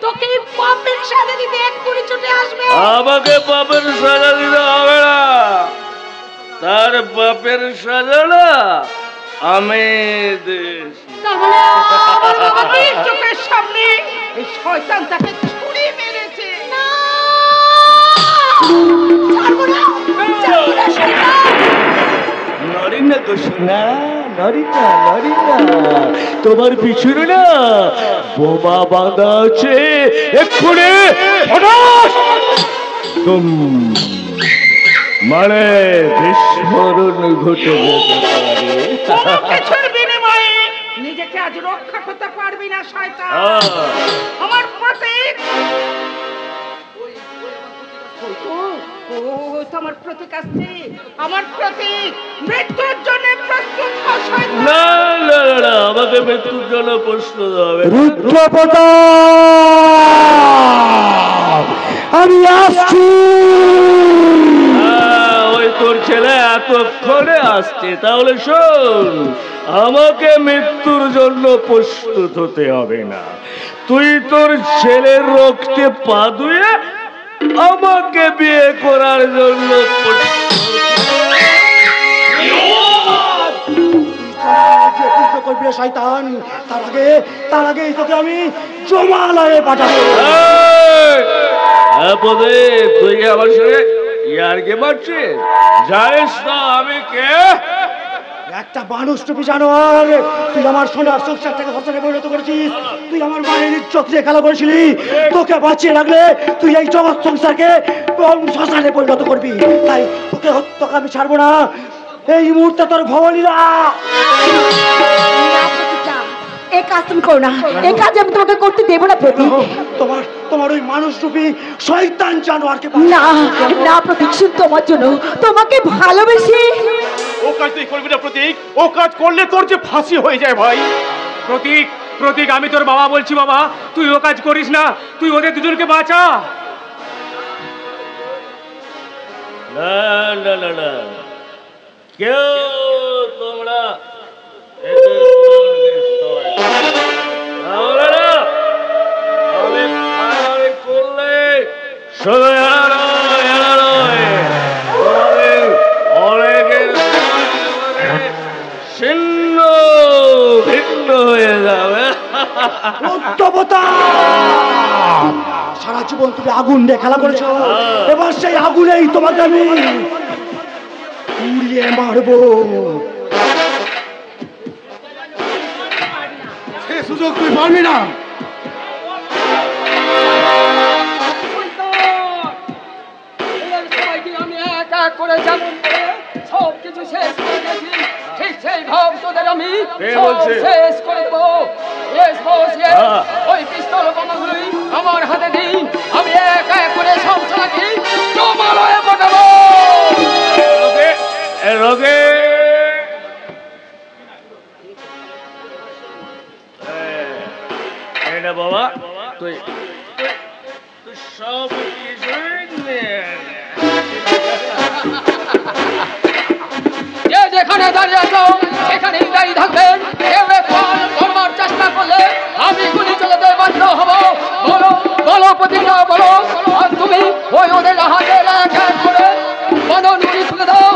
তোকে পাপের সাজা দিতে এক্ষুনি ছুটে আসবে। আমাকে পাপের সাজা দিতে হবে না, তার বাপের সাজাটা আমি চোখের সামনে এই শয়তান তাকে ছুরি মেরেছে। নড়ি না গো সোনা, নড়ি না, তোমার পিছনে না বোমা বাঁধা আছে, এক্ষুনি মানে বিস্ফোরণ ঘটে যেতে পারে। বিনিময়ে নিজেকে আজ রক্ষা করতে পারবি না শয়তান। আমার প্রতীক ও তো আমার প্রতীক আসছে, আমার প্রতীক মৃত্যুর জন্য প্রস্তুত হও শয়তান। না না না, আমাকে মৃত্যুর জন্য প্রস্তুত হবে। রুদ্রপ্রতাপ, আমি আসছি। ওই তোর ছেলে এতক্ষণে আসছে, তাহলে শোন, আমাকে মৃত্যুর জন্য প্রস্তুত হতে হবে না। তুই তোর ছেলের রক্তে পা ধুয়ে আমাকে বিয়ে করার জন্য শয়তান, তার আগে তোকে আমি জমালয়ে পাঠাবো। তুই কি আমার সঙ্গে ইয়ার্কি মারছিস? জানিস না আমি কে? একটা মানুষ টুপি জানোয়ার, তুই আমার সোনার সংসারটাকে হসনে পরিণত করেছিস। তুই আমার মায়ের ইজ্জত দিয়ে খেলা করেছিলি। তোকে বাঁচিয়ে রাখলে তুই এই জগৎ সংসারকে শ্মশানে পরিণত করবি। তাই তোকে আমি ছাড়বো না। এই মুহূর্তে তোর ভবলীলা। এই কাজ তুমি করো না, এই কাজ আমি তোমাকে করতে দেবো না প্রতীক। তোমার ওই মানুষ রূপী শয়তান জানোয়ারকে না না প্রতীক, শুধু তোমার জন্য, তোমাকে ভালোবেসে। ও কাজ তুই করবি না প্রতীক, ও কাজ করলে তোর যে ফাঁসি হয়ে যায় ভাই। প্রতীক, প্রতীক, আমি তোর বাবা বলছি, বাবা তুই ও কাজ করিস না, তুই ওদের দুজনকে বাঁচা। না না না না, কেউ তোমরা আমি করলে শুধু অনেকের ছিন্ন ভিন্ন হয়ে যাবে। সারা জীবন তুমি আগুন দিয়ে খেলা করেছ, এবার সেই আগুনেই তোমাকে আমি পুড়িয়ে মারবো। সে সুযোগ তুই পারবি না। আমি এক এক করে যেমন সব কিছু শেষ করে গেছি, ঠিক সেই ভাব তোদের আমি শেষ করে দেবো। ওই পিস্তল বোমাগুলি আমার হাতে দিন, আমি এক এক করে সব চালাকি জমালয়ে পাঠাবো। রোগে এটা বাবা, তুই সব যে যেখানে দাঁড়িয়ে আছো সেখানেই দাঁড়িয়ে থাকবেন। কেউ করবার চেষ্টা করলে আমি গুলি চালাতে বাধ্য হব। বলো বলো প্রতিজ্ঞা বলো, আর তুমি ওই ওদের হাতে এক এক করে বাঁধন গুলি তুলে দাও।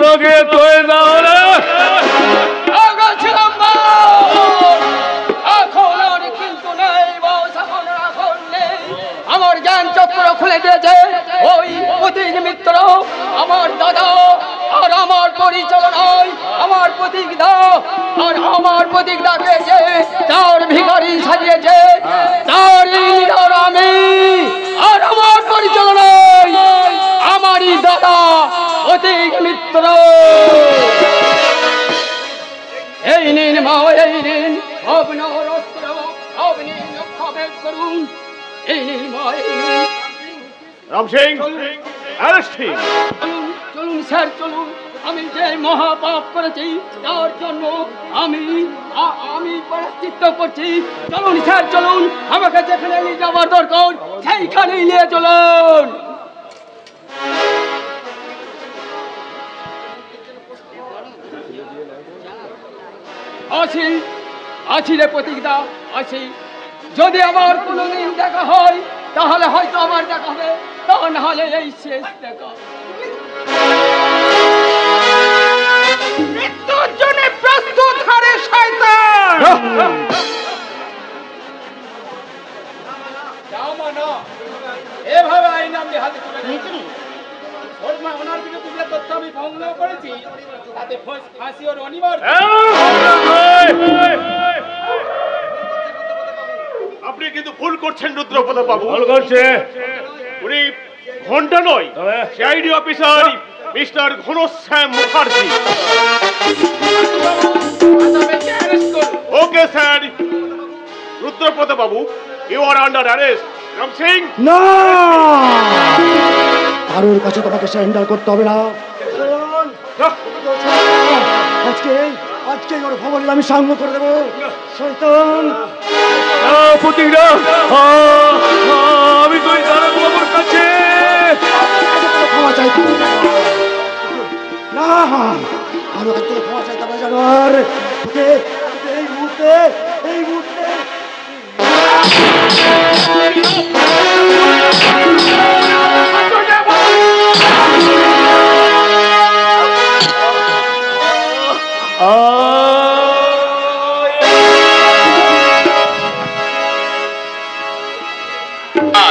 রোগে তুই দাও না। আমার জ্ঞান চক্র খুলে দিয়েছে ওই প্রতীক মিত্র, আমার দাদা আর আমার পরিচালনায় আমার প্রতীক দা আর আমার প্রতীক দাকে যে চার ভিখারি সাজিয়েছে, তার লিডার আমি, আর আমার পরিচালনায় আমারই দাদা প্রতীক মিত্র। এই নিন মা, এই নিন আপনার অস্ত্র, আপনি লক্ষ্যভেদ করুন। এই নিন মা, এই নিন। রাম সিং, চলুন স্যার চলুন। আমি যে মহাপাপ করেছি তার জন্য আমি প্রায়শ্চিত্ত করছি। চলুন স্যার চলুন, আমাকে যেখানে নিয়ে যাওয়ার দরকার সেইখানেই নিয়ে চলুন। আছি রে প্রতীকদা, আছি। যদি আমার কোনোদিন দেখা হয় তাহলে হয়তো আমার দেখা হবে, তা না হলে এই শেষ দেখা। মৃত্যুর জন্য প্রস্তুত হারে শয়তান। এভাবে আইন আমি হাতে তুলে নিয়েছি। ওনার বিরুদ্ধে যে তথ্য আমি সংগ্রহ করেছি তাতে ফাঁসি ওর অনিবার্য। আপনি কিন্তু ভুল করছেন রুদ্রপ্রতাপ বাবু। ভুল করছে। উনি ঘন্টা নয়, CID officer, mister Ghanshyam Mukherjee. Okay sir. Rudrapada babu, you are under arrest. Ram Singh, না, কারোর কাছে তোমাকে সারেন্ডার করতে হবে না। আজকে আজকে ওর ভবনে আমি সাঙ্গ করে দেবো। শয়তান, আমি তুই দাঁড়ান বাবুর কাছে ক্ষমা চাইতে হবে না। কারো কাছে তোকে ক্ষমা চাইতে হবে জানোয়ার। তোকে এই মুহূর্তে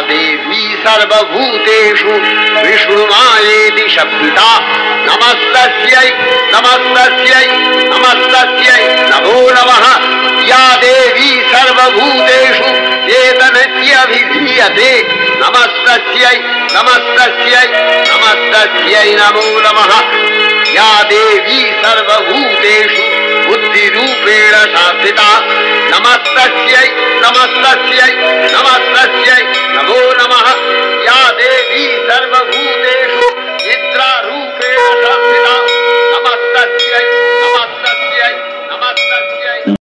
देवी सर्वभूतेषु विष्णुमायेति शब्दिता नमस्तस्यै नमस्तस्यै नमस्तस्यै नमो नमः। या देवी सर्वभूतेषु चेतनत्यभिधीयते नमस्तस्यै नमस्तस्यै नमस्तस्यै नमो नमः। या देवी सर्वभूतेषु बुद्धिरूपेण शासिता नमस्तस्यै नमस्तस्यै